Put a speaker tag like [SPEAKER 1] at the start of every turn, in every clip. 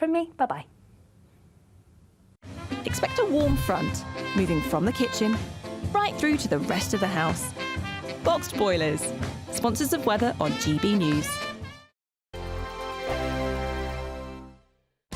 [SPEAKER 1] From me, bye-bye.
[SPEAKER 2] Expect a warm front, moving from the kitchen right through to the rest of the house. Boxed boilers, sponsors of weather on GB News.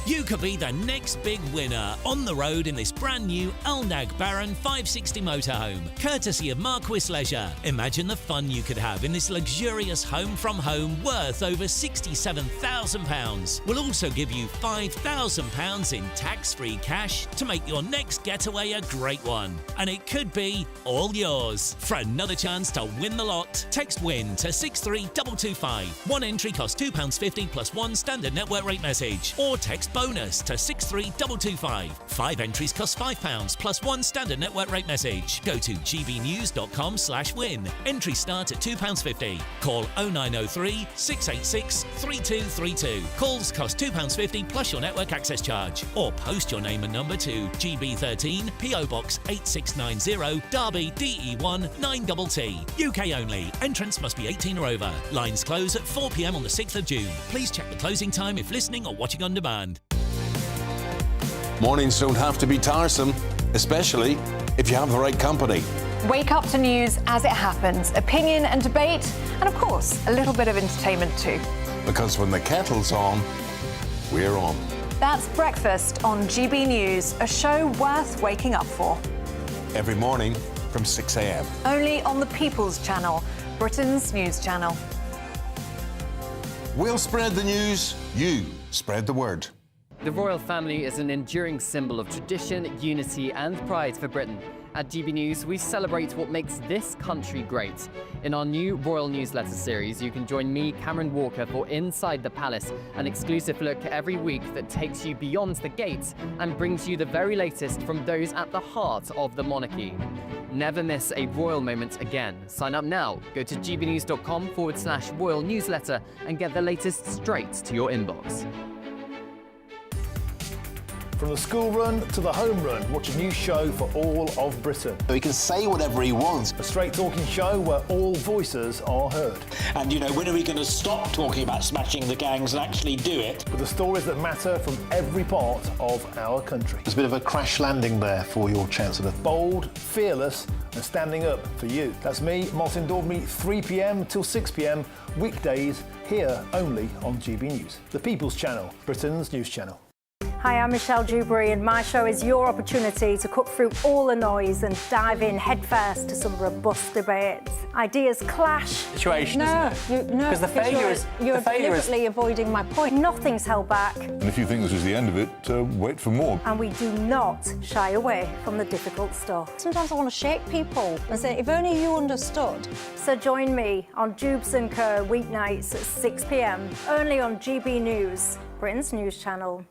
[SPEAKER 3] You could be the next big winner on the road in this brand new Alnag Baron 560 motorhome, courtesy of Marquis Leisure. Imagine the fun you could have in this luxurious home from home worth over £67,000. We'll also give you £5,000 in tax-free cash to make your next getaway a great one. And it could be all yours. For another chance to win the lot, text WIN to 63225. One entry costs £2.50 plus one standard network rate message. Or text bonus to 63225. 5 entries cost £5 plus one standard network rate message. Go to gbnews.com/win. Entries start at £2.50. Call 0903 686 3232. Calls cost £2.50 plus your network access charge. Or post your name and number to GB13 PO Box 8690 Derby DE1 9TT. UK only. Entrance must be 18 or over. Lines close at 4 p.m. on the 6th of June. Please check the closing time if listening or watching on demand.
[SPEAKER 4] Mornings don't have to be tiresome, especially if you have the right company.
[SPEAKER 5] Wake up to news as it happens, opinion and debate, and of course, a little bit of entertainment too.
[SPEAKER 4] Because when the kettle's on, we're on.
[SPEAKER 5] That's Breakfast on GB News, a show worth waking up for.
[SPEAKER 4] Every morning from 6 a.m.
[SPEAKER 5] Only on the People's Channel, Britain's news channel.
[SPEAKER 4] We'll spread the news, you spread the word.
[SPEAKER 6] The royal family is an enduring symbol of tradition, unity and pride for Britain. At GB News, we celebrate what makes this country great. In our new royal newsletter series, you can join me, Cameron Walker, for Inside the Palace, an exclusive look every week that takes you beyond the gates and brings you the very latest from those at the heart of the monarchy. Never miss a royal moment again. Sign up now. Go to gbnews.com/royal newsletter and get the latest straight to your inbox.
[SPEAKER 7] From the school run to the home run, watch a new show for all of Britain.
[SPEAKER 8] So he can say whatever he wants.
[SPEAKER 7] A straight-talking show where all voices are heard.
[SPEAKER 9] And, you know, when are we going to stop talking about smashing the gangs and actually do it?
[SPEAKER 7] With the stories that matter from every part of our country.
[SPEAKER 8] There's a bit of a crash landing there for your Chancellor.
[SPEAKER 7] Bold, fearless and standing up for you. That's me, Martin Daubney, 3 p.m. till 6 p.m, weekdays, here only on GB News. The People's Channel, Britain's news channel.
[SPEAKER 1] Hi, I'm Michelle Dewberry, and my show is your opportunity to cut through all the noise and dive in headfirst to some robust debates. Ideas clash.
[SPEAKER 9] Situation,
[SPEAKER 1] No,
[SPEAKER 9] Because the failure is...
[SPEAKER 1] You're deliberately avoiding my point. Nothing's held back.
[SPEAKER 10] And if you think this is the end of it, wait for more.
[SPEAKER 1] And we do not shy away from the difficult stuff.
[SPEAKER 11] Sometimes I want to shake people and say, if only you understood.
[SPEAKER 1] So join me on Jubes & Co. weeknights at 6 p.m, only on GB News, Britain's news channel.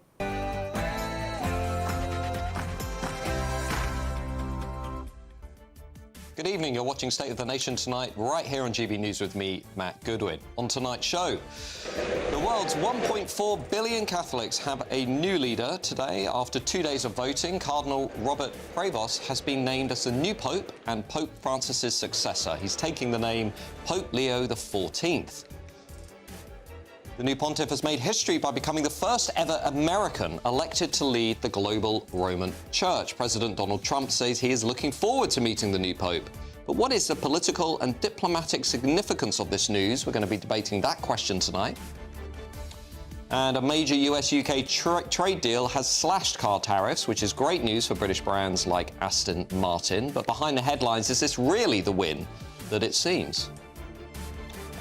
[SPEAKER 12] Good evening, you're watching State of the Nation tonight, right here on GB News with me, Matt Goodwin. On tonight's show, the world's 1.4 billion Catholics have a new leader today. After 2 days of voting, Cardinal Robert Prevost has been named as the new Pope and Pope Francis's successor. He's taking the name Pope Leo XIV. The new pontiff has made history by becoming the first ever American elected to lead the global Roman Church. President Donald Trump says he is looking forward to meeting the new pope. But what is the political and diplomatic significance of this news? We're going to be debating that question tonight. And a major US-UK trade deal has slashed car tariffs, which is great news for British brands like Aston Martin. But behind the headlines, is this really the win that it seems?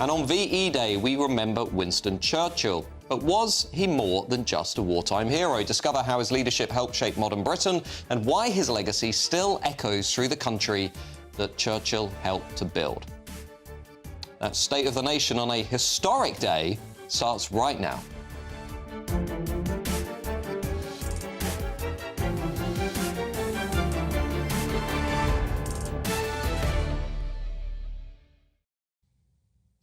[SPEAKER 12] And on VE Day, we remember Winston Churchill. But was he more than just a wartime hero? Discover how his leadership helped shape modern Britain and why his legacy still echoes through the country that Churchill helped to build. That State of the Nation on a historic day starts right now.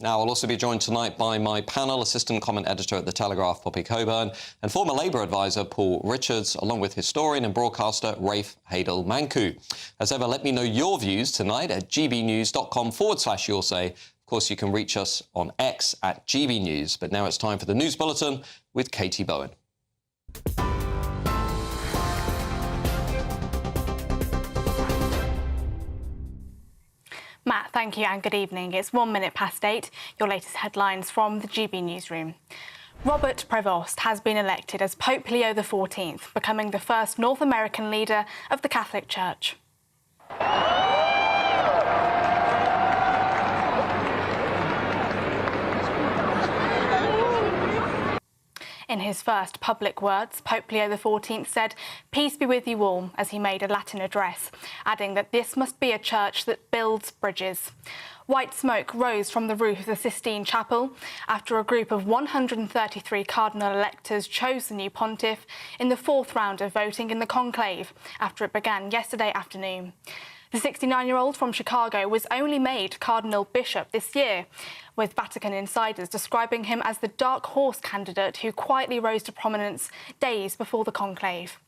[SPEAKER 12] Now, I'll also be joined tonight by my panel, assistant comment editor at The Telegraph, Poppy Coburn, and former Labour advisor, Paul Richards, along with historian and broadcaster, Rafe Hadel-Manku. As ever, let me know your views tonight at gbnews.com/your say. Of course, you can reach us on X at GB News. But now it's time for the News Bulletin with Katie Bowen.
[SPEAKER 13] Thank you and good evening. It's 1 minute past 8. Your latest headlines from the GB newsroom. Robert Prevost has been elected as Pope Leo XIV, becoming the first North American leader of the Catholic Church. In his first public words, Pope Leo XIV said, "Peace be with you all," as he made a Latin address, adding that this must be a church that builds bridges. White smoke rose from the roof of the Sistine Chapel after a group of 133 cardinal electors chose the new pontiff in the fourth round of voting in the conclave after it began yesterday afternoon. The 69-year-old from Chicago was only made Cardinal Bishop this year, with Vatican insiders describing him as the dark horse candidate who quietly rose to prominence days before the conclave.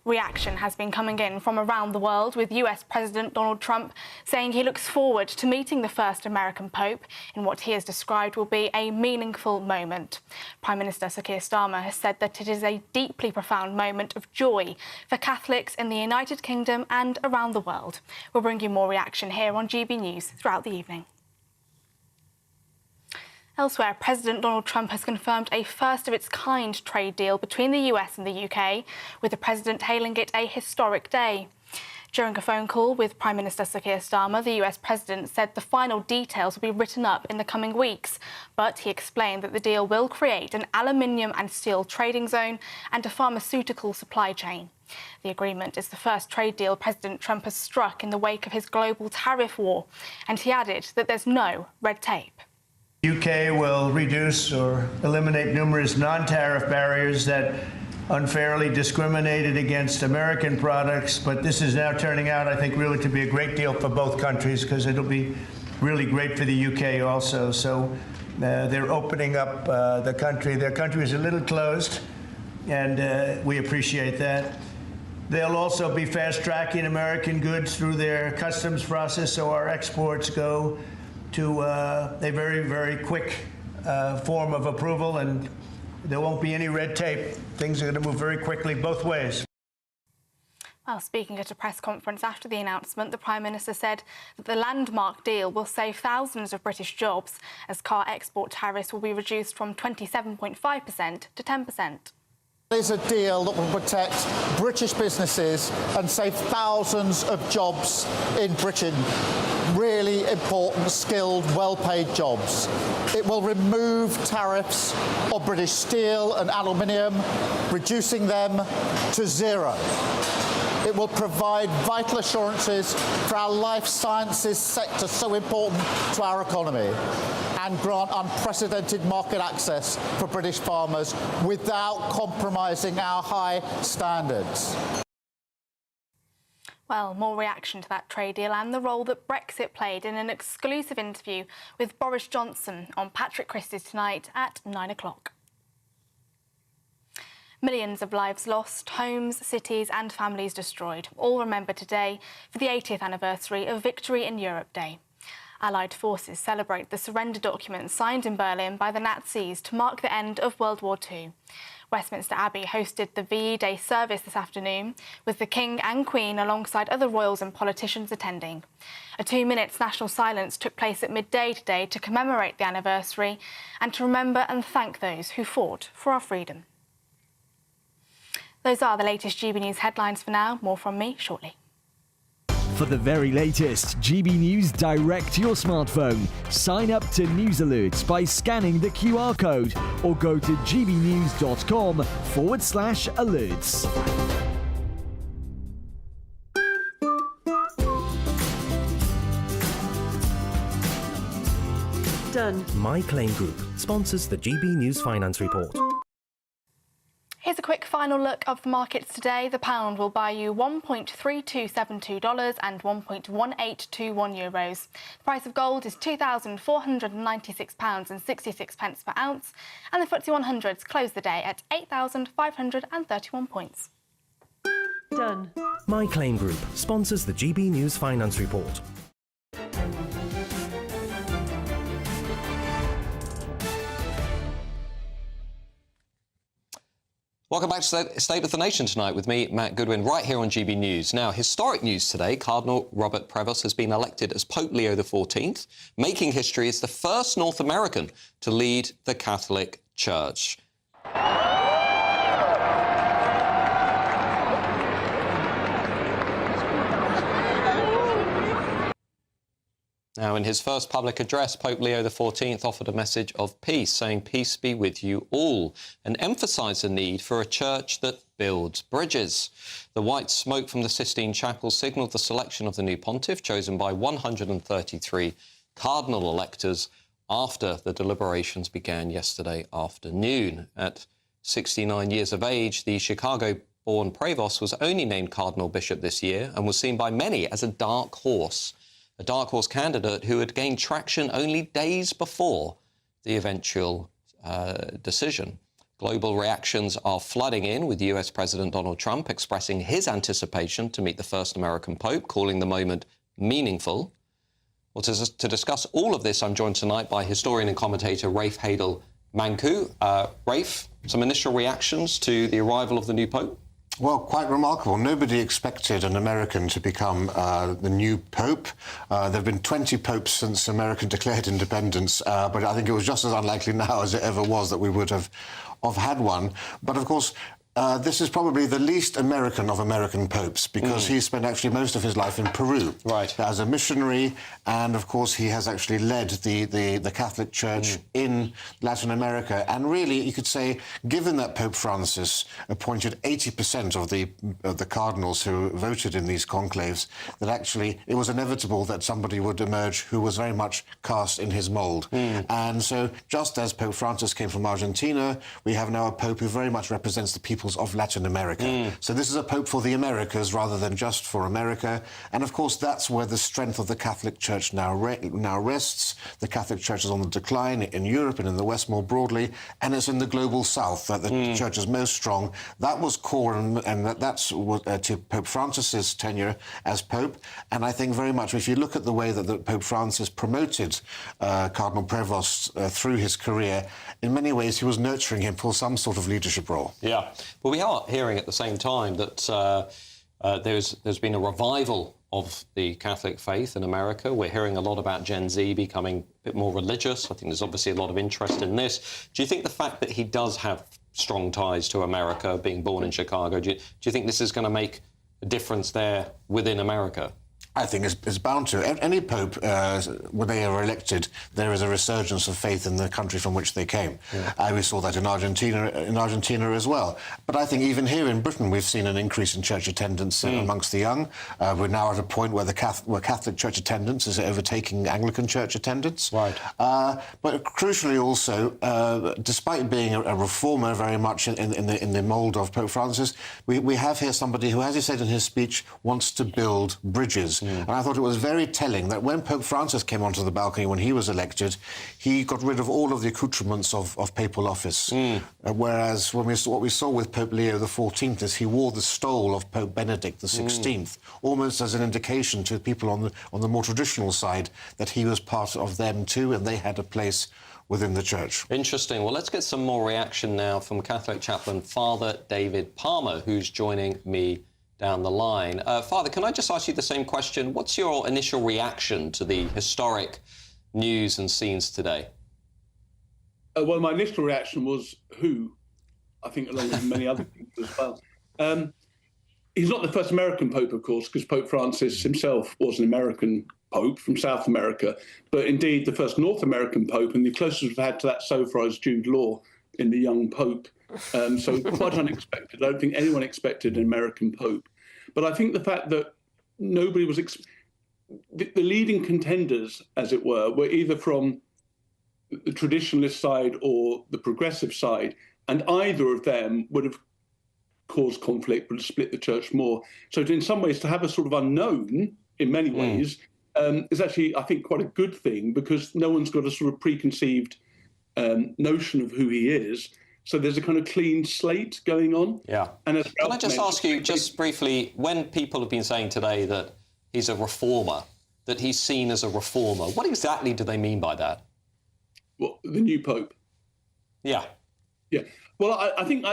[SPEAKER 13] Reaction has been coming in from around the world, with US President Donald Trump saying he looks forward to meeting the first American Pope in what he has described will be a meaningful moment. Prime Minister Sir Keir Starmer has said that it is a deeply profound moment of joy for Catholics in the United Kingdom and around the world. We'll bring you more reaction here on GB News throughout the evening. Elsewhere, President Donald Trump has confirmed a first-of-its-kind trade deal between the US and the UK, with the president hailing it a historic day. During a phone call with Prime Minister Sir Keir Starmer, the US president said the final details will be written up in the coming weeks, but he explained that the deal will create an aluminium and steel trading zone and a pharmaceutical supply chain. The agreement is the first trade deal President Trump has struck in the wake of his global tariff war, and he added that there's no red tape.
[SPEAKER 14] UK will reduce or eliminate numerous non-tariff barriers that unfairly discriminated against American products, but this is now turning out, I think, really to be a great deal for both countries, because it'll be really great for the UK also. So they're opening up the country. Their country is a little closed, and we appreciate that. They'll also be fast-tracking American goods through their customs process, so our exports go to a very, very quick form of approval, and there won't be any red tape. Things are going to move very quickly both ways.
[SPEAKER 13] Well, speaking at a press conference after the announcement, the Prime Minister said that the landmark deal will save thousands of British jobs, as car export tariffs will be reduced from 27.5% to 10%.
[SPEAKER 15] It is a deal that will protect British businesses and save thousands of jobs in Britain. Really important, skilled, well-paid jobs. It will remove tariffs on British steel and aluminium, reducing them to zero. It will provide vital assurances for our life sciences sector, so important to our economy, and grant unprecedented market access for British farmers without compromising our high standards.
[SPEAKER 13] Well, more reaction to that trade deal and the role that Brexit played in an exclusive interview with Boris Johnson on Patrick Christie's tonight at 9 o'clock. Millions of lives lost, homes, cities and families destroyed, all remembered today for the 80th anniversary of Victory in Europe Day. Allied forces celebrate the surrender document signed in Berlin by the Nazis to mark the end of World War II. Westminster Abbey hosted the VE Day service this afternoon, with the King and Queen alongside other royals and politicians attending. A 2-minute national silence took place at midday today to commemorate the anniversary and to remember and thank those who fought for our freedom. Those are the latest GB News headlines for now. More from me shortly.
[SPEAKER 16] For the very latest GB News direct to your smartphone, sign up to News Alerts by scanning the QR code or go to gbnews.com/alerts.
[SPEAKER 17] Done. My Claim Group sponsors the GB News Finance Report.
[SPEAKER 13] Here's a quick final look of the markets today. The pound will buy you $1.3272 and 1.1821 euros. The price of gold is £2,496.66 per ounce, and the FTSE 100s closed the day at 8,531 points.
[SPEAKER 17] Done. My Claim Group sponsors the GB News Finance Report.
[SPEAKER 12] Welcome back to State of the Nation tonight with me, Matt Goodwin, right here on GB News. Now, historic news today. Cardinal Robert Prevost has been elected as Pope Leo XIV, making history as the first North American to lead the Catholic Church. Now, in his first public address, Pope Leo XIV offered a message of peace, saying, "Peace be with you all," and emphasised the need for a church that builds bridges. The white smoke from the Sistine Chapel signalled the selection of the new pontiff, chosen by 133 cardinal electors after the deliberations began yesterday afternoon. At 69 years of age, the Chicago-born Prevost was only named cardinal bishop this year and was seen by many as a dark horse candidate who had gained traction only days before the eventual decision. Global reactions are flooding in, with US President Donald Trump expressing his anticipation to meet the first American Pope, calling the moment meaningful. Well, to discuss all of this, I'm joined tonight by historian and commentator Rafe Hadel-Mancu. Rafe, some initial reactions to the arrival of the new Pope?
[SPEAKER 8] Well, quite remarkable. Nobody expected an American to become the new Pope. There have been 20 popes since America declared independence, but I think it was just as unlikely now as it ever was that we would have had one. But, of course, this is probably the least American of American popes, because he spent actually most of his life in Peru as a missionary, and of course he has actually led the Catholic Church in Latin America. And really, you could say, given that Pope Francis appointed 80% of the cardinals who voted in these conclaves, that actually it was inevitable that somebody would emerge who was very much cast in his mould. And so, just as Pope Francis came from Argentina, we have now a Pope who very much represents the people of Latin America. So this is a Pope for the Americas rather than just for America. And of course, that's where the strength of the Catholic Church now rests. The Catholic Church is on the decline in Europe and in the West more broadly, and it's in the global South that the Church is most strong. That was core, and that's to Pope Francis's tenure as Pope. And I think very much, if you look at the way that Pope Francis promoted Cardinal Prevost through his career, in many ways he was nurturing him for some sort of leadership role.
[SPEAKER 12] Yeah. Well, we are hearing at the same time that there's been a revival of the Catholic faith in America. We're hearing a lot about Gen Z becoming a bit more religious. I think there's obviously a lot of interest in this. Do you think the fact that he does have strong ties to America, being born in Chicago, do you think this is going to make a difference there within America?
[SPEAKER 8] I think it's bound to. Any pope, when they are elected, there is a resurgence of faith in the country from which they came. We saw that in Argentina as well. But I think even here in Britain, we've seen an increase in church attendance amongst the young. We're now at a point where where Catholic church attendance is overtaking Anglican church attendance. But crucially also, despite being a reformer very much in the mould of Pope Francis, we have here somebody who, as he said in his speech, wants to build bridges. And I thought it was very telling that when Pope Francis came onto the balcony when he was elected, he got rid of all of the accoutrements of papal office. Whereas what we saw with Pope Leo XIV is he wore the stole of Pope Benedict XVI, almost as an indication to people on the more traditional side that he was part of them too, and they had a place within the church.
[SPEAKER 12] Interesting. Well, let's get some more reaction now from Catholic chaplain Father David Palmer, who's joining me down the line. Father, can I just ask you the same question? What's your initial reaction to the historic news and scenes today?
[SPEAKER 18] Well, my initial reaction was who, I think, along with many other people as well. He's not the first American Pope, of course, because Pope Francis himself was an American Pope from South America, but indeed the first North American Pope, and the closest we've had to that so far is Jude Law in the young Pope. So quite unexpected. I don't think anyone expected an American Pope. But I think the fact that nobody was... the leading contenders, as it were either from the traditionalist side or the progressive side, and either of them would have caused conflict, would have split the church more. So in some ways, to have a sort of unknown, in many ways, is actually, I think, quite a good thing, because no one's got a sort of preconceived notion of who he is. So there's a kind of clean slate going on.
[SPEAKER 12] Yeah.
[SPEAKER 18] And
[SPEAKER 12] can I just ask you, just briefly, when people have been saying today that he's a reformer, that he's seen as a reformer, what exactly do they mean by that?
[SPEAKER 18] Well, the new Pope.
[SPEAKER 12] Yeah.
[SPEAKER 18] Yeah. Well, I think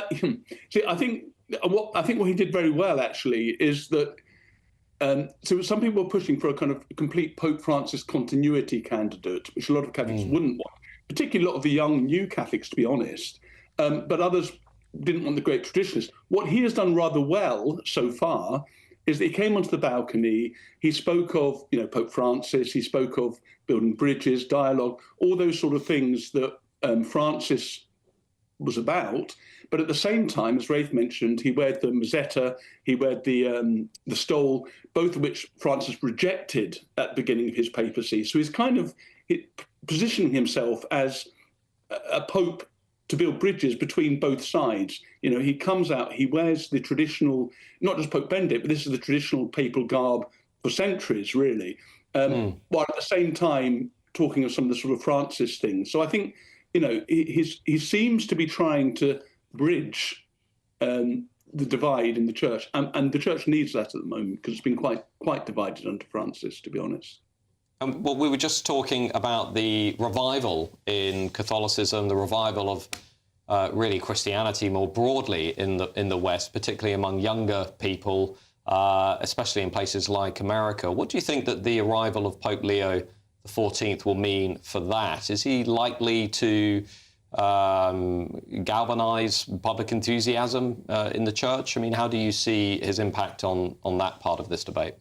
[SPEAKER 18] what he did very well actually is that. So some people were pushing for a kind of complete Pope Francis continuity candidate, which a lot of Catholics wouldn't want, particularly a lot of the young new Catholics, to be honest. But others didn't want the great traditionalist. What he has done rather well so far is that he came onto the balcony. He spoke of, Pope Francis. He spoke of building bridges, dialogue, all those sort of things that Francis was about. But at the same time, as Rafe mentioned, he weared the Mozzetta, he weared the stole, both of which Francis rejected at the beginning of his papacy. So he's kind of positioning himself as a pope to build bridges between both sides. He comes out, he wears the traditional, not just Pope Benedict, but this is the traditional papal garb for centuries, really, while at the same time talking of some of the sort of Francis things. So I think, he seems to be trying to bridge the divide in the church, and the church needs that at the moment because it's been quite divided under Francis, to be honest.
[SPEAKER 12] Well, we were just talking about the revival in Catholicism, the revival of really Christianity more broadly in the West, particularly among younger people, especially in places like America. What do you think that the arrival of Pope Leo XIV will mean for that? Is he likely to galvanise public enthusiasm in the church? I mean, how do you see his impact on that part of this debate?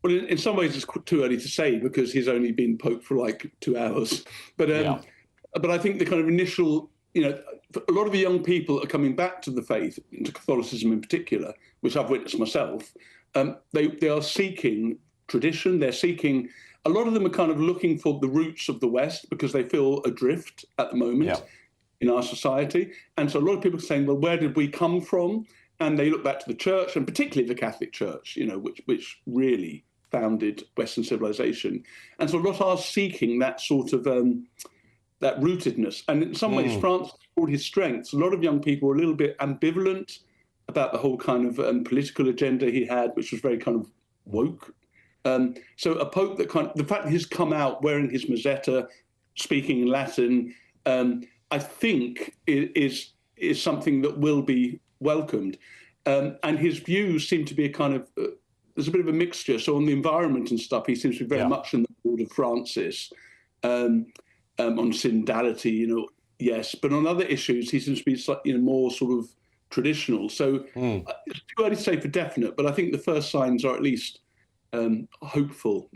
[SPEAKER 18] Well, in some ways, it's too early to say because he's only been Pope for like 2 hours. But I think the kind of initial, a lot of the young people are coming back to the faith, into Catholicism in particular, which I've witnessed myself. They are seeking tradition. They're seeking. A lot of them are kind of looking for the roots of the West because they feel adrift at the moment in our society. And so a lot of people are saying, well, where did we come from? And they look back to the church, and particularly the Catholic Church, which really founded Western civilization. And so a lot are seeking that sort of that rootedness. And in some ways, Francis, for all his strengths, a lot of young people were a little bit ambivalent about the whole kind of political agenda he had, which was very kind of woke. So a pope that the fact that he's come out wearing his Mozzetta, speaking in Latin, I think is something that will be welcomed. And his views seem to be a kind of, there's a bit of a mixture. So on the environment and stuff, he seems to be very much in the board of Francis. On synodality, yes. But on other issues, he seems to be more sort of traditional. So it's too early to say for definite, but I think the first signs are at least hopeful,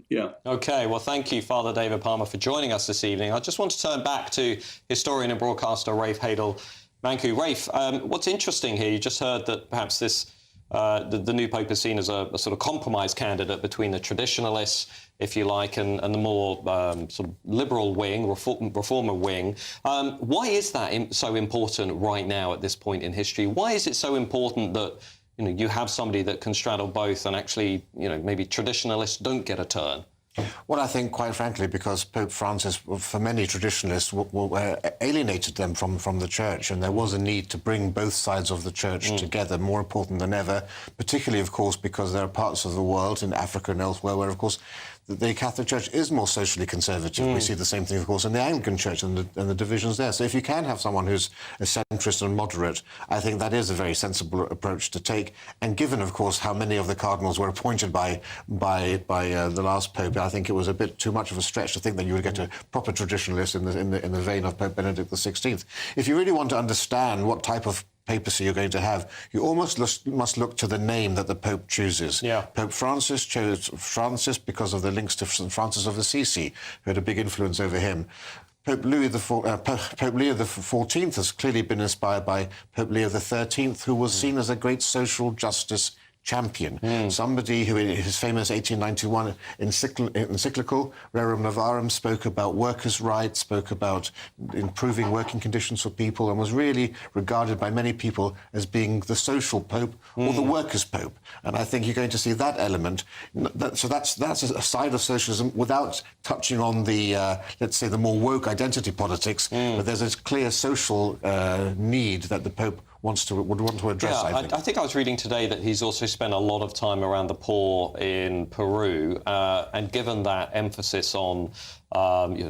[SPEAKER 12] OK, well, thank you, Father David Palmer, for joining us this evening. I just want to turn back to historian and broadcaster Rafe Hadel-Mancu. Rafe, what's interesting here, you just heard that perhaps this the new Pope is seen as a sort of compromise candidate between the traditionalists, if you like, and the more sort of liberal wing, reformer wing. Why is that so important right now at this point in history? Why is it so important that you have somebody that can straddle both and actually, maybe traditionalists don't get a turn?
[SPEAKER 8] Well, I think, quite frankly, because Pope Francis, for many traditionalists, alienated them from the church, and there was a need to bring both sides of the church together, more important than ever, particularly, of course, because there are parts of the world, in Africa and elsewhere, where, of course, the Catholic Church is more socially conservative. We see the same thing, of course, in the Anglican Church and the divisions there. So if you can have someone who's a centrist and moderate, I think that is a very sensible approach to take. And given, of course, how many of the cardinals were appointed by the last Pope, I think it was a bit too much of a stretch to think that you would get a proper traditionalist in the vein of Pope Benedict XVI. If you really want to understand what type of papacy you're going to have, you almost must look to the name that the Pope chooses. Pope Francis chose Francis because of the links to St. Francis of Assisi, who had a big influence over him. Pope Leo XIV has clearly been inspired by Pope Leo XIII, who was seen as a great social justice champion, somebody who in his famous 1891 encyclical Rerum Novarum spoke about workers' rights, spoke about improving working conditions for people, and was really regarded by many people as being the social pope or the workers' pope. And I think you're going to see that element. So that's a side of socialism without touching on the, let's say, the more woke identity politics, but there's a clear social need that the Pope would want to address.
[SPEAKER 12] Yeah, I think I was reading today that he's also spent a lot of time around the poor in Peru, and given that emphasis on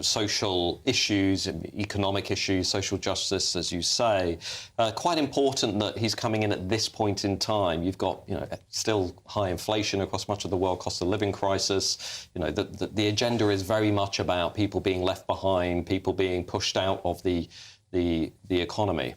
[SPEAKER 12] social issues, economic issues, social justice, as you say, quite important that he's coming in at this point in time. You've got, still high inflation across much of the world, cost of living crisis. The agenda is very much about people being left behind, people being pushed out of the economy.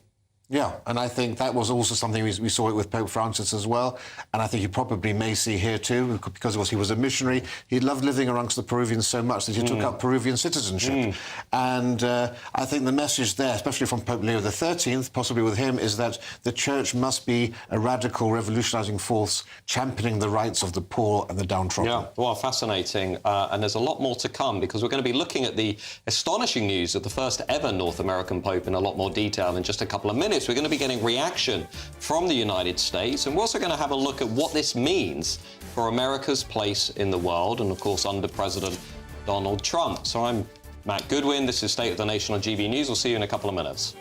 [SPEAKER 8] Yeah, and I think that was also something we saw it with Pope Francis as well, and I think you probably may see here too, because of course he was a missionary. He loved living amongst the Peruvians so much that he took up Peruvian citizenship. And I think the message there, especially from Pope Leo XIII, possibly with him, is that the Church must be a radical, revolutionising force, championing the rights of the poor and the downtrodden.
[SPEAKER 12] Yeah, well, fascinating. And there's a lot more to come, because we're going to be looking at the astonishing news of the first ever North American Pope in a lot more detail in just a couple of minutes. We're going to be getting reaction from the United States, and we're also going to have a look at what this means for America's place in the world, and of course under President Donald Trump. So I'm Matt Goodwin. This is State of the Nation on GB News. We'll see you in a couple of minutes.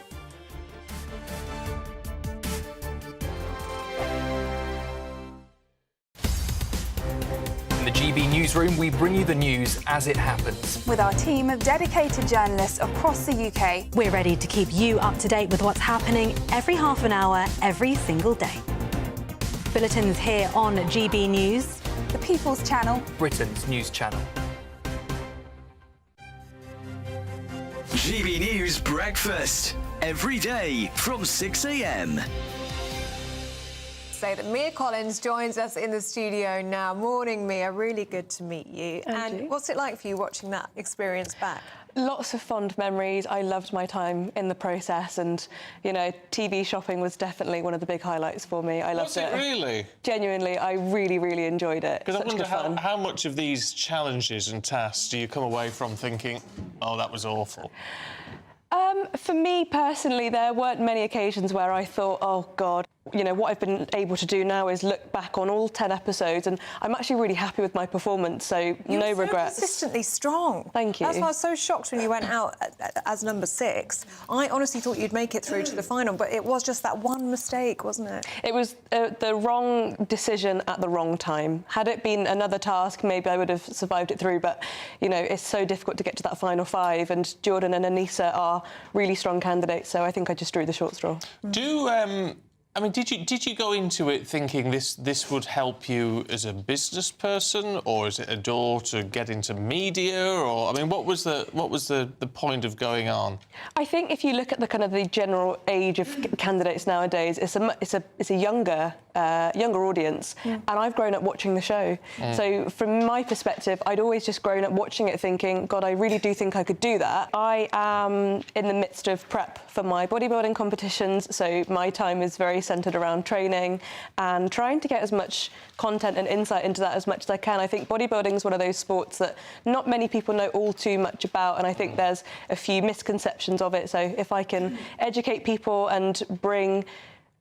[SPEAKER 19] In the GB Newsroom, we bring you the news as it happens.
[SPEAKER 20] With our team of dedicated journalists across the UK,
[SPEAKER 21] we're ready to keep you up to date with what's happening every half an hour, every single day. Bulletins here on GB News,
[SPEAKER 20] the People's Channel,
[SPEAKER 19] Britain's news channel.
[SPEAKER 16] GB News Breakfast, every day from 6 a.m.
[SPEAKER 22] Say that Mia Collins joins us in the studio now. Morning, Mia. Really good to meet you. And what's it like for you watching that experience back?
[SPEAKER 23] Lots of fond memories. I loved my time in the process, and TV shopping was definitely one of the big highlights for me. I loved it.
[SPEAKER 24] Was it really?
[SPEAKER 23] Genuinely, I really, really enjoyed it.
[SPEAKER 24] Because I wonder how much of these challenges and tasks do you come away from thinking, oh, that was awful?
[SPEAKER 23] For me personally, there weren't many occasions where I thought, oh God, what I've been able to do now is look back on all 10 episodes, and I'm actually really happy with my performance, so no regrets.
[SPEAKER 22] You're consistently strong.
[SPEAKER 23] Thank you.
[SPEAKER 22] That's why I was so shocked when you went out as number 6. I honestly thought you'd make it through to the final, but it was just that one mistake, wasn't it?
[SPEAKER 23] It was the wrong decision at the wrong time. Had it been another task, maybe I would have survived it through, but, it's so difficult to get to that final 5, and Jordan and Anissa are really strong candidates, so I think I just drew the short straw.
[SPEAKER 24] Did you go into it thinking this would help you as a business person, or is it a door to get into media, or what was the point of going on?
[SPEAKER 23] I think if you look at the general age of candidates nowadays, it's a younger audience, and I've grown up watching the show. So from my perspective, I'd always just grown up watching it thinking, God, I really do think I could do that. I am in the midst of prep for my bodybuilding competitions, so my time is very centred around training and trying to get as much content and insight into that as much as I can. I think bodybuilding is one of those sports that not many people know all too much about, and I think there's a few misconceptions of it. So if I can educate people and bring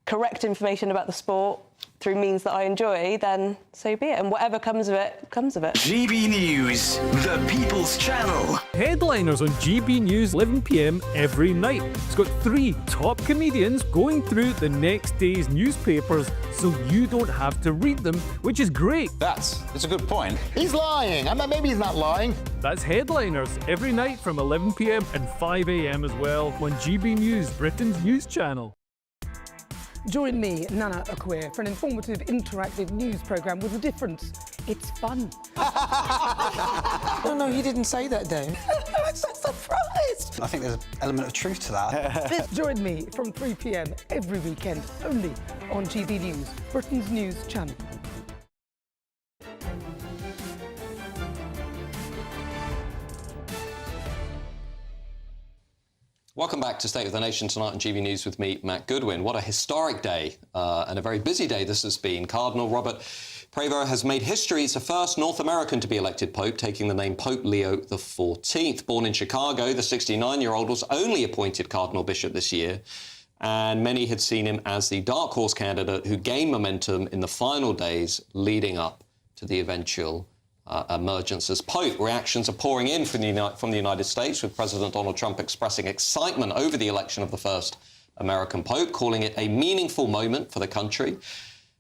[SPEAKER 23] correct information about the sport through means that I enjoy, then so be it. And whatever comes of it, comes of it.
[SPEAKER 16] GB News, the People's Channel.
[SPEAKER 25] Headliners on GB News, 11 p.m. every night. It's got 3 top comedians going through the next day's newspapers so you don't have to read them, which is great.
[SPEAKER 26] That's a good point.
[SPEAKER 15] He's lying. Maybe he's not lying.
[SPEAKER 25] That's Headliners every night from 11 p.m. and 5 a.m. as well on GB News, Britain's news channel.
[SPEAKER 27] Join me, Nana Okoye, for an informative, interactive news programme with a difference. It's fun.
[SPEAKER 28] No, he didn't say that, Dave.
[SPEAKER 27] I'm so surprised.
[SPEAKER 28] I think there's an element of truth to that.
[SPEAKER 27] Join me from 3 p.m. every weekend, only on GB News, Britain's news channel.
[SPEAKER 12] Welcome back to State of the Nation tonight on GB News with me, Matt Goodwin. What a historic day and a very busy day this has been. Cardinal Robert Prevost has made history. He's the first North American to be elected Pope, taking the name Pope Leo XIV. Born in Chicago, the 69-year-old was only appointed Cardinal Bishop this year, and many had seen him as the dark horse candidate who gained momentum in the final days leading up to the eventual emergence as Pope. Reactions are pouring in from the United States, with President Donald Trump expressing excitement over the election of the first American Pope, calling it a meaningful moment for the country.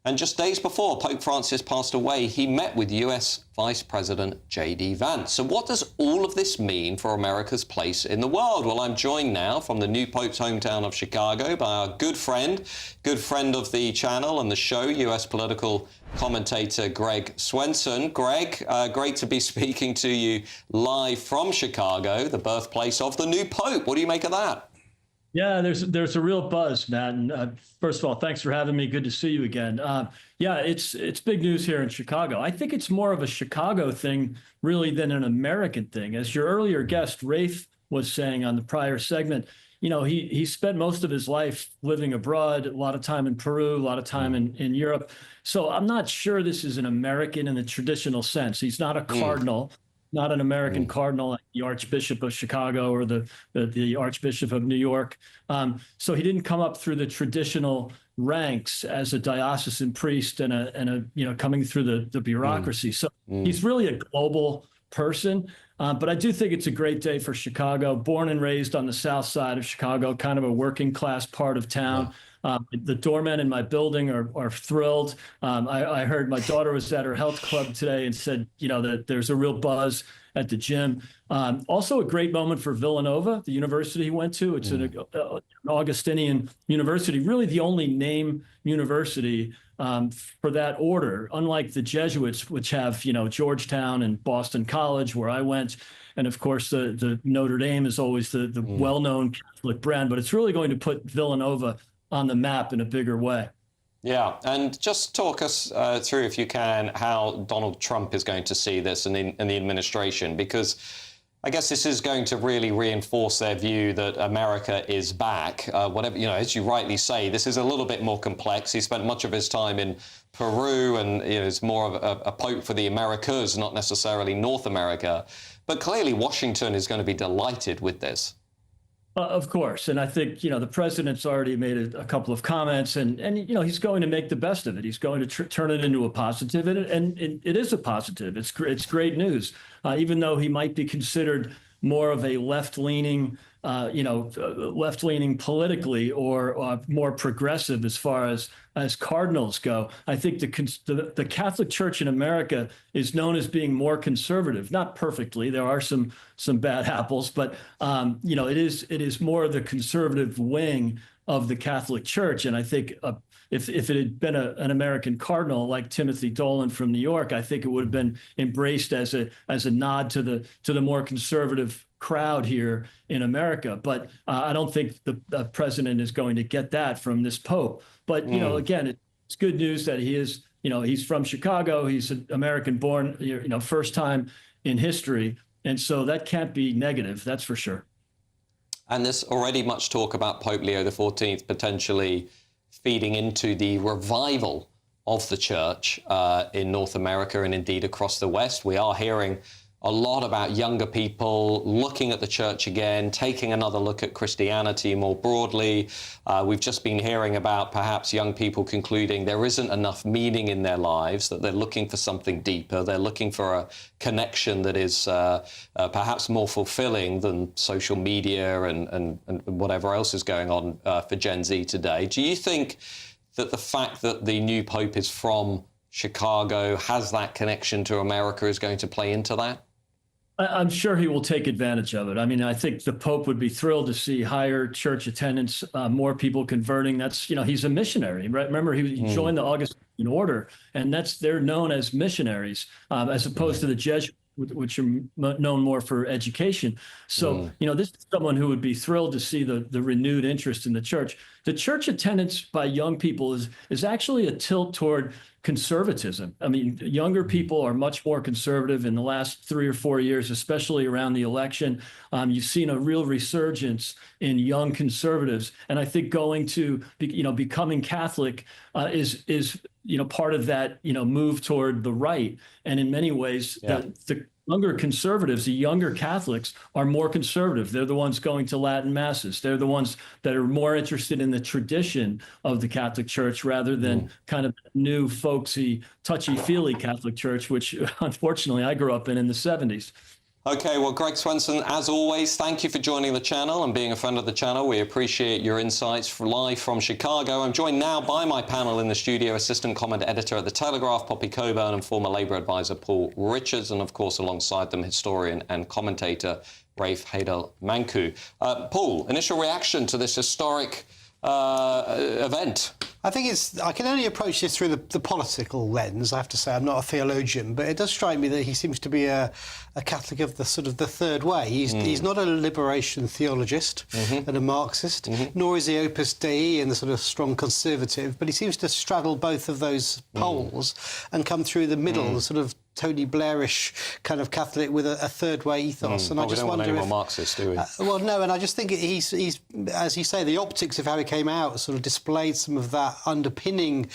[SPEAKER 12] And just days before Pope Francis passed away, he met with US Vice President J.D. Vance. So what does all of this mean for America's place in the world? Well, I'm joined now from the new Pope's hometown of Chicago by our good friend of the channel and the show, US political commentator Greg Swenson. Greg, great to be speaking to you live from Chicago, the birthplace of the new Pope. What do you make of that?
[SPEAKER 2] Yeah, there's a real buzz, Matt. And first of all, thanks for having me. Good to see you again. Yeah, it's big news here in Chicago. I think it's more of a Chicago thing, really, than an American thing. As your earlier guest, Rafe, was saying on the prior segment, you know, he spent most of his life living abroad, a lot of time in Peru, a lot of time in Europe. So I'm not sure this is an American in the traditional sense. He's not a cardinal. Not an American cardinal like the Archbishop of Chicago or the Archbishop of New York. So he didn't come up through the traditional ranks as a diocesan priest and a coming through the bureaucracy. So he's really a global person. But I do think it's a great day for Chicago. Born and raised on the south side of Chicago, kind of a working class part of town. The doormen in my building are thrilled. I heard my daughter was at her health club today and said, you know, that there's a real buzz at the gym. Also a great moment for Villanova, the university he went to. It's an Augustinian university, really the only name university for that order, unlike the Jesuits, which have, you know, Georgetown and Boston College, where I went. And of course, the Notre Dame is always the well-known Catholic brand, but it's really going to put Villanova on the map in a bigger way.
[SPEAKER 12] Yeah, and just talk us through, if you can, how Donald Trump is going to see this and the administration, because I guess this is going to really reinforce their view that America is back. Whatever, you know, as you rightly say, this is a little bit more complex. He spent much of his time in Peru, and you know, it's more of a pope for the Americas, not necessarily North America. But clearly, Washington is going to be delighted with this.
[SPEAKER 2] Of course. And I think, you know, the president's already made a couple of comments and, you know, he's going to make the best of it. He's going to turn it into a positive, and it is a positive. It's great news, even though he might be considered more of a left-leaning, left-leaning politically or more progressive as far as cardinals go. I think the Catholic Church in America is known as being more conservative, not perfectly. There are some bad apples, but you know, it is more the conservative wing of the Catholic Church. And I think if it had been an American cardinal like Timothy Dolan from New York, I think it would have been embraced as a nod to the more conservative crowd here in America. But I don't think the president is going to get that from this Pope. But, you know, again, it's good news that he is, you know, he's from Chicago. He's an American born, you know, first time in history. And so that can't be negative. That's for sure.
[SPEAKER 12] And there's already much talk about Pope Leo XIV potentially feeding into the revival of the church in North America and indeed across the West. We are hearing a lot about younger people looking at the church again, taking another look at Christianity more broadly. We've just been hearing about perhaps young people concluding there isn't enough meaning in their lives, that they're looking for something deeper. They're looking for a connection that is perhaps more fulfilling than social media and whatever else is going on for Gen Z today. Do you think that the fact that the new Pope is from Chicago, has that connection to America, is going to play into that?
[SPEAKER 2] I'm sure he will take advantage of it. I mean, I think the Pope would be thrilled to see higher church attendance, more people converting. That's, you know, he's a missionary, right? Remember, he joined the Augustine order, and they're known as missionaries, as opposed to the Jesuits, which are known more for education. So, you know, this is someone who would be thrilled to see the renewed interest in the church. The church attendance by young people is actually a tilt toward conservatism. I mean, younger people are much more conservative in the last 3 or 4 years, especially around the election. You've seen a real resurgence in young conservatives. And I think going to, you know, becoming Catholic is you know, part of that, you know, move toward the right. And in many ways, the younger conservatives, the younger Catholics, are more conservative. They're the ones going to Latin masses. They're the ones that are more interested in the tradition of the Catholic Church rather than kind of new, folksy, touchy-feely Catholic Church, which unfortunately I grew up in the 70s.
[SPEAKER 12] OK, well, Greg Swenson, as always, thank you for joining the channel and being a friend of the channel. We appreciate your insights live from Chicago. I'm joined now by my panel in the studio, assistant comment editor at The Telegraph, Poppy Coburn, and former Labour advisor Paul Richards, and, of course, alongside them, historian and commentator Rafe Haidel-Manku. Paul, initial reaction to this historic event?
[SPEAKER 28] I think I can only approach this through the political lens. I have to say, I'm not a theologian, but it does strike me that he seems to be a Catholic of the sort of the third way. He's not a liberation theologist and a Marxist, nor is he Opus Dei and the sort of strong conservative, but he seems to straddle both of those poles and come through the middle, the sort of Tony Blairish kind of Catholic with a third way ethos. And I just wonder
[SPEAKER 12] any more Marxist, do we?
[SPEAKER 28] Well, no, and I just think he's, as you say, the optics of how he came out sort of displayed some of that underpinning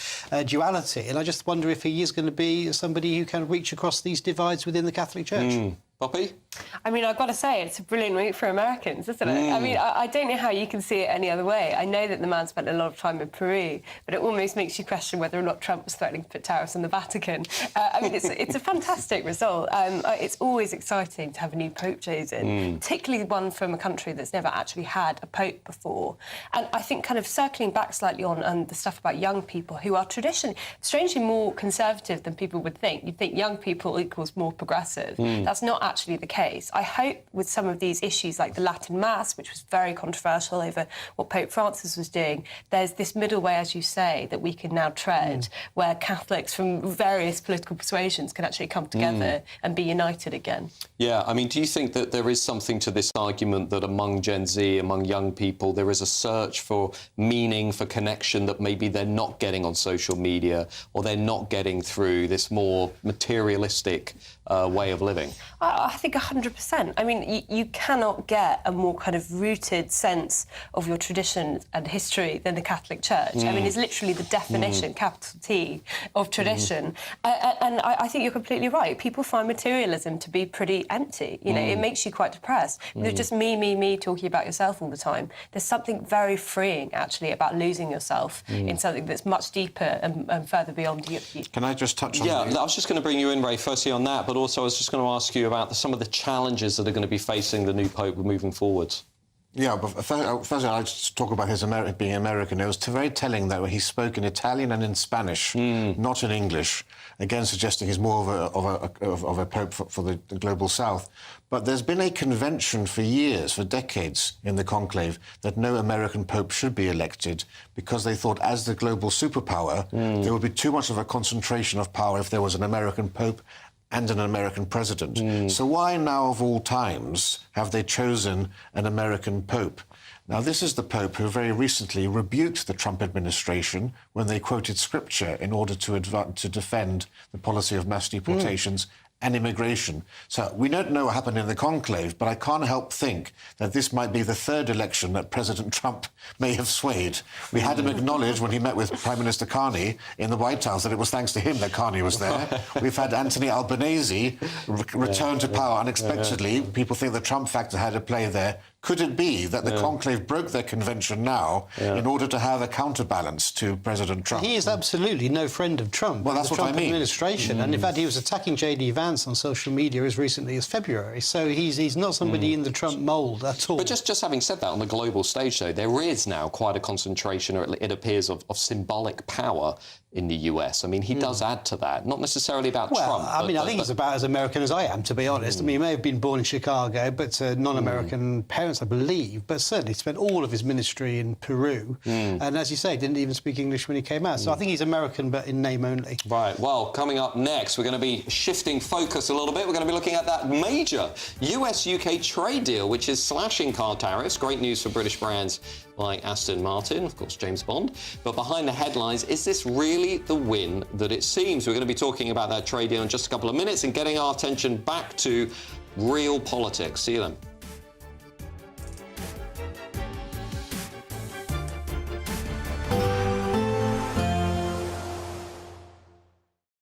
[SPEAKER 28] duality. And I just wonder if he is going to be somebody who can reach across these divides within the Catholic Church.
[SPEAKER 12] Poppy?
[SPEAKER 3] I mean, I've got to say, it's a brilliant week for Americans, isn't it? I mean, I don't know how you can see it any other way. I know that the man spent a lot of time in Peru, but it almost makes you question whether or not Trump was threatening to put tariffs on the Vatican. I mean, it's a fantastic result. It's always exciting to have a new pope chosen, particularly one from a country that's never actually had a pope before. And I think kind of circling back slightly on the stuff about young people who are traditionally, strangely more conservative than people would think. You'd think young people equals more progressive. That's not actually the case. I hope with some of these issues like the Latin Mass, which was very controversial over what Pope Francis was doing, there's this middle way, as you say, that we can now tread, where Catholics from various political persuasions can actually come together and be united again.
[SPEAKER 12] Yeah, I mean, do you think that there is something to this argument that among Gen Z, among young people, there is a search for meaning, for connection that maybe they're not getting on social media, or they're not getting through this more materialistic way of living?
[SPEAKER 3] I think 100%. I mean, you cannot get a more kind of rooted sense of your tradition and history than the Catholic Church. I mean, it's literally the definition, capital T, of tradition. And I think you're completely right. People find materialism to be pretty empty. You know, it makes you quite depressed. There's just me, talking about yourself all the time. There's something very freeing, actually, about losing yourself in something that's much deeper and further beyond you.
[SPEAKER 8] Can I just touch on
[SPEAKER 12] that? Yeah, I was just going to bring you in, Ray, firstly on that, but also I was just going to ask you about some of the challenges that are going to be facing the new Pope moving forwards.
[SPEAKER 8] Yeah, but first I just talk about his being American. It was very telling that he spoke in Italian and in Spanish, not in English, again suggesting he's more of a Pope for the global South. But there's been a convention for years, for decades, in the conclave that no American Pope should be elected because they thought as the global superpower, there would be too much of a concentration of power if there was an American Pope and an American president. So why now, of all times, have they chosen an American Pope? Now, this is the Pope who very recently rebuked the Trump administration when they quoted scripture in order to defend the policy of mass deportations and immigration. So we don't know what happened in the conclave, but I can't help think that this might be the third election that President Trump may have swayed. We had him acknowledge when he met with Prime Minister Carney in the White House that it was thanks to him that Carney was there. We've had Anthony Albanese return to power unexpectedly. People think the Trump factor had a play there. Could it be that the conclave broke their convention now in order to have a counterbalance to President Trump?
[SPEAKER 28] He is absolutely no friend of Trump.
[SPEAKER 8] Well, that's
[SPEAKER 28] the
[SPEAKER 8] what
[SPEAKER 28] Trump
[SPEAKER 8] I mean.
[SPEAKER 28] Administration, and in fact, he was attacking J.D. Vance on social media as recently as February. So he's not somebody in the Trump mould at all.
[SPEAKER 12] But just having said that, on the global stage, though, there is now quite a concentration, or it appears, of symbolic power in the US. I mean, he does add to that, not necessarily about Trump.
[SPEAKER 28] I mean, I think he's about as American as I am, to be honest. I mean, he may have been born in Chicago, but non-American parents, I believe, but certainly spent all of his ministry in Peru. And as you say, didn't even speak English when he came out. So I think he's American, but in name only.
[SPEAKER 12] Right. Well, coming up next, we're going to be shifting focus a little bit. We're going to be looking at that major US-UK trade deal, which is slashing car tariffs. Great news for British brands like Aston Martin, of course, James Bond. But behind the headlines, is this really the win that it seems? We're going to be talking about that trade deal in just a couple of minutes and getting our attention back to real politics. See you then.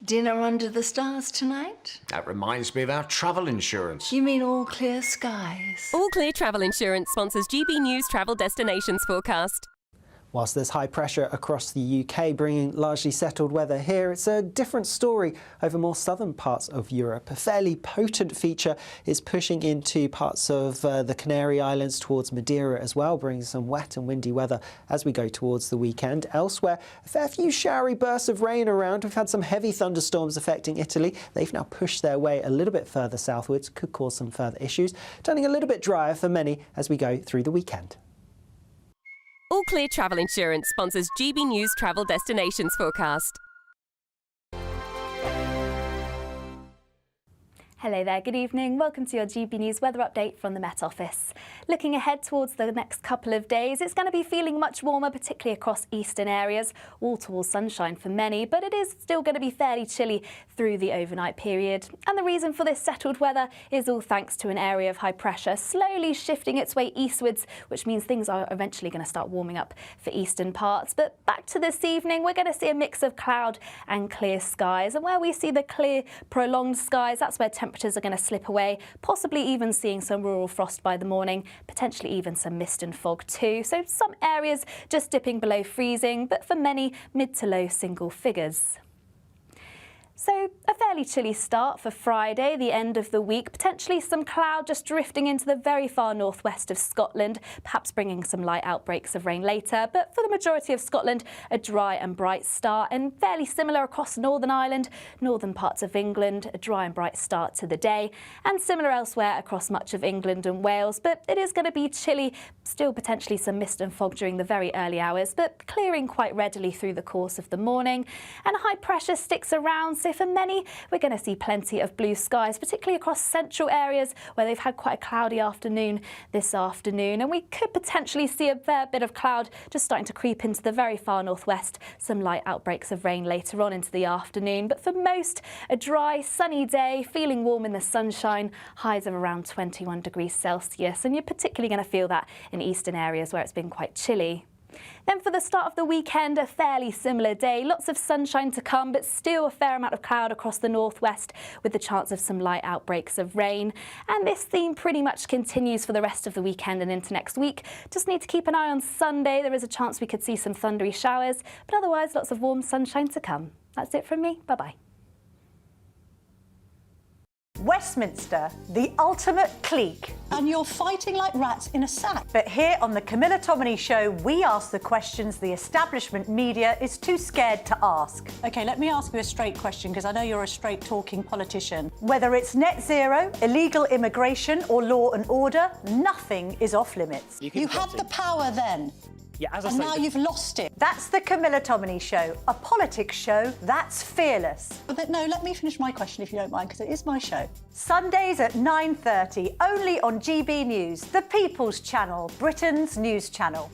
[SPEAKER 4] Dinner under the stars tonight?
[SPEAKER 5] That reminds me of our travel insurance.
[SPEAKER 4] You mean All Clear Skies?
[SPEAKER 6] All Clear Travel Insurance sponsors GB News Travel Destinations Forecast.
[SPEAKER 1] Whilst there's high pressure across the UK, bringing largely settled weather here, it's a different story over more southern parts of Europe. A fairly potent feature is pushing into parts of the Canary Islands towards Madeira as well, bringing some wet and windy weather as we go towards the weekend. Elsewhere, a fair few showery bursts of rain around. We've had some heavy thunderstorms affecting Italy. They've now pushed their way a little bit further southwards, could cause some further issues, turning a little bit drier for many as we go through the weekend.
[SPEAKER 6] All Clear Travel Insurance sponsors GB News Travel Destinations Forecast.
[SPEAKER 7] Hello there, good evening. Welcome to your GB News weather update from the Met Office. Looking ahead towards the next couple of days, it's going to be feeling much warmer, particularly across eastern areas. Wall-to-wall sunshine for many, but it is still going to be fairly chilly through the overnight period. And the reason for this settled weather is all thanks to an area of high pressure slowly shifting its way eastwards, which means things are eventually going to start warming up for eastern parts. But back to this evening, we're going to see a mix of cloud and clear skies. And where we see the clear, prolonged skies, that's where temperatures are going to slip away, possibly even seeing some rural frost by the morning, potentially even some mist and fog too. So some areas just dipping below freezing, but for many, mid to low single figures. So a fairly chilly start for Friday, the end of the week. Potentially some cloud just drifting into the very far northwest of Scotland, perhaps bringing some light outbreaks of rain later. But for the majority of Scotland, a dry and bright start, and fairly similar across Northern Ireland, northern parts of England, a dry and bright start to the day, and similar elsewhere across much of England and Wales. But it is going to be chilly, still potentially some mist and fog during the very early hours, but clearing quite readily through the course of the morning. And high pressure sticks around, so for many, we're going to see plenty of blue skies, particularly across central areas where they've had quite a cloudy afternoon this afternoon. And we could potentially see a fair bit of cloud just starting to creep into the very far northwest, some light outbreaks of rain later on into the afternoon. But for most, a dry, sunny day, feeling warm in the sunshine, highs of around 21 degrees Celsius. And you're particularly going to feel that in eastern areas where it's been quite chilly. Then for the start of the weekend, a fairly similar day. Lots of sunshine to come, but still a fair amount of cloud across the northwest with the chance of some light outbreaks of rain. And this theme pretty much continues for the rest of the weekend and into next week. Just need to keep an eye on Sunday. There is a chance we could see some thundery showers, but otherwise lots of warm sunshine to come. That's it from me. Bye-bye.
[SPEAKER 9] Westminster, the ultimate clique. And you're fighting like rats in a sack. But here on the Camilla Tominey Show, we ask the questions the establishment media is too scared to ask. OK, let me ask you a straight question, because I know you're a straight-talking politician. Whether it's net zero, illegal immigration or law and order, nothing is off-limits.
[SPEAKER 10] You had the power then.
[SPEAKER 9] Yeah, as I
[SPEAKER 10] and
[SPEAKER 9] say,
[SPEAKER 10] now you've lost it.
[SPEAKER 9] That's the Camilla Tominey Show, a politics show that's fearless.
[SPEAKER 10] But no, let me finish my question if you don't mind, because it is my show.
[SPEAKER 9] Sundays at 9:30, only on GB News, the People's Channel, Britain's news channel.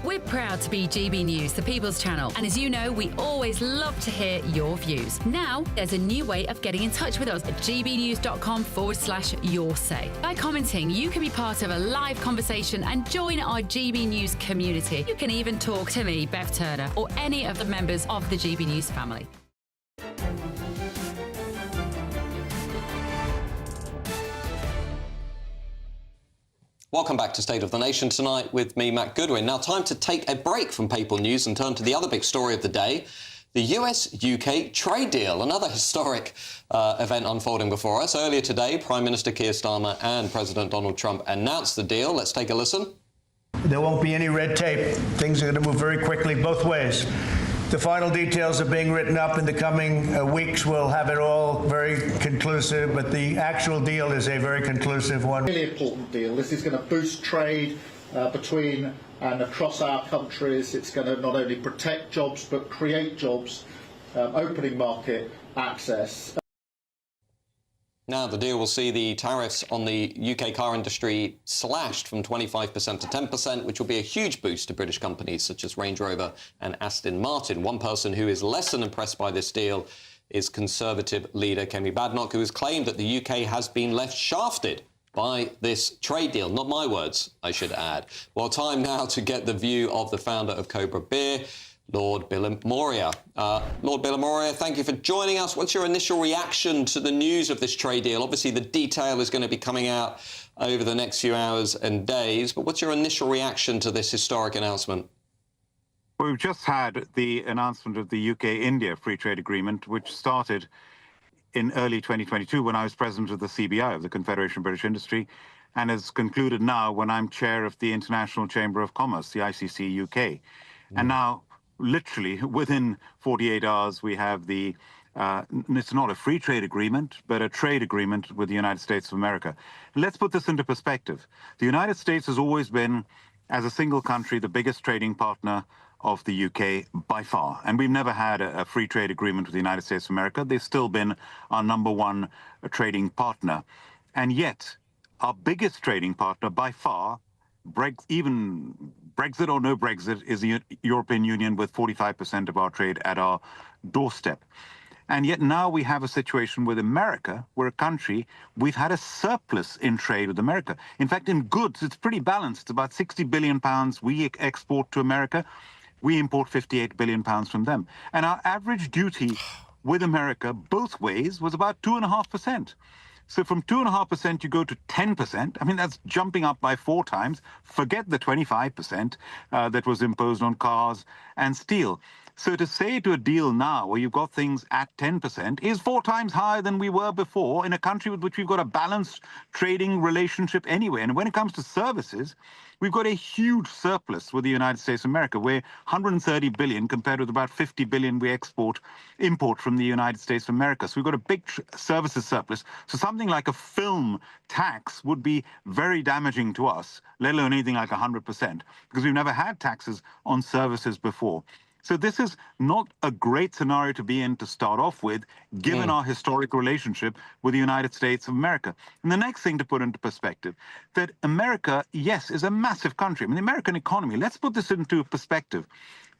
[SPEAKER 11] We're proud to be GB News, the People's Channel. And as you know, we always love to hear your views. Now, there's a new way of getting in touch with us at gbnews.com/your say. By commenting, you can be part of a live conversation and join our GB News community. You can even talk to me, Bev Turner, or any of the members of the GB News family.
[SPEAKER 12] Welcome back to State of the Nation tonight with me, Matt Goodwin. Now, time to take a break from papal news and turn to the other big story of the day, the US-UK trade deal, another historic event unfolding before us. Earlier today, Prime Minister Keir Starmer and President Donald Trump announced the deal. Let's take a listen.
[SPEAKER 14] There won't be any red tape. Things are going to move very quickly both ways. The final details are being written up in the coming weeks. We'll have it all very conclusive, but the actual deal is a very conclusive one.
[SPEAKER 26] Really important deal. This is going to boost trade between and across our countries. It's going to not only protect jobs but create jobs, opening market access.
[SPEAKER 12] Now, the deal will see the tariffs on the UK car industry slashed from 25% to 10%, which will be a huge boost to British companies such as Range Rover and Aston Martin. One person who is less than impressed by this deal is Conservative leader Kemi Badenoch, who has claimed that the UK has been left shafted by this trade deal. Not my words, I should add. Well, time now to get the view of the founder of Cobra Beer, Lord Billamoria. Lord Billamoria, thank you for joining us. What's your initial reaction to the news of this trade deal? Obviously, the detail is going to be coming out over the next few hours and days, but what's your initial reaction to this historic announcement?
[SPEAKER 13] Well, we've just had the announcement of the UK-India Free Trade Agreement, which started in early 2022 when I was president of the CBI, of the Confederation of British Industry, and has concluded now when I'm chair of the International Chamber of Commerce, the ICC UK. And now, literally, within 48 hours, we have the, it's not a free trade agreement, but a trade agreement with the United States of America. Let's put this into perspective. The United States has always been, as a single country, the biggest trading partner of the UK by far. And we've never had a free trade agreement with the United States of America. They've still been our #1 trading partner. And yet, our biggest trading partner by far, even Brexit or no Brexit, is the European Union, with 45% of our trade at our doorstep. And yet now we have a situation with America, we're a country, we've had a surplus in trade with America. In fact, in goods, it's pretty balanced. About 60 billion pounds we export to America. We import 58 billion pounds from them. And our average duty with America, both ways, was about 2.5%. So from 2.5%, you go to 10%. I mean, that's jumping up by 4 times. Forget the 25% that was imposed on cars and steel. So to say to a deal now where you've got things at 10% is 4 times higher than we were before in a country with which we've got a balanced trading relationship anyway. And when it comes to services, we've got a huge surplus with the United States of America. We're 130 billion compared with about 50 billion we import from the United States of America. So we've got a big services surplus. So something like a film tax would be very damaging to us, let alone anything like 100%, because we've never had taxes on services before. So this is not a great scenario to be in to start off with, given our historic relationship with the United States of America. And the next thing to put into perspective, that America, yes, is a massive country. I mean, the American economy, let's put this into perspective.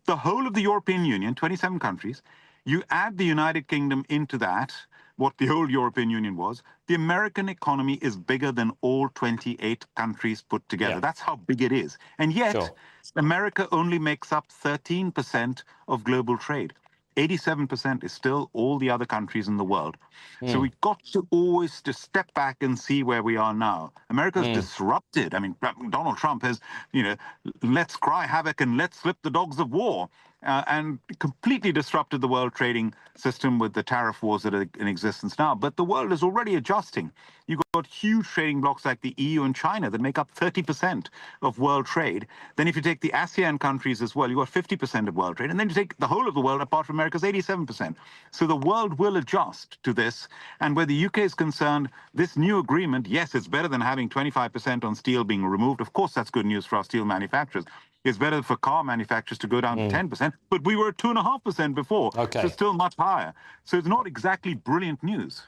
[SPEAKER 13] The whole of the European Union, 27 countries, you add the United Kingdom into that, what the whole European Union was, the American economy is bigger than all 28 countries put together. That's how big it is. And yet, America only makes up 13% of global trade. 87% is still all the other countries in the world. So we've got to always just step back and see where we are now. America's disrupted. I mean, Donald Trump has, let's cry havoc and let's slip the dogs of war. And completely disrupted the world trading system with the tariff wars that are in existence now. But the world is already adjusting. You've got huge trading blocs like the EU and China that make up 30% of world trade. Then if you take the ASEAN countries as well, you've got 50% of world trade. And then you take the whole of the world, apart from America's 87%. So the world will adjust to this. And where the UK is concerned, this new agreement, yes, it's better than having 25% on steel being removed. Of course, that's good news for our steel manufacturers. It's better for car manufacturers to go down to 10%, but we were at 2.5% before, so still much higher. So it's not exactly brilliant news.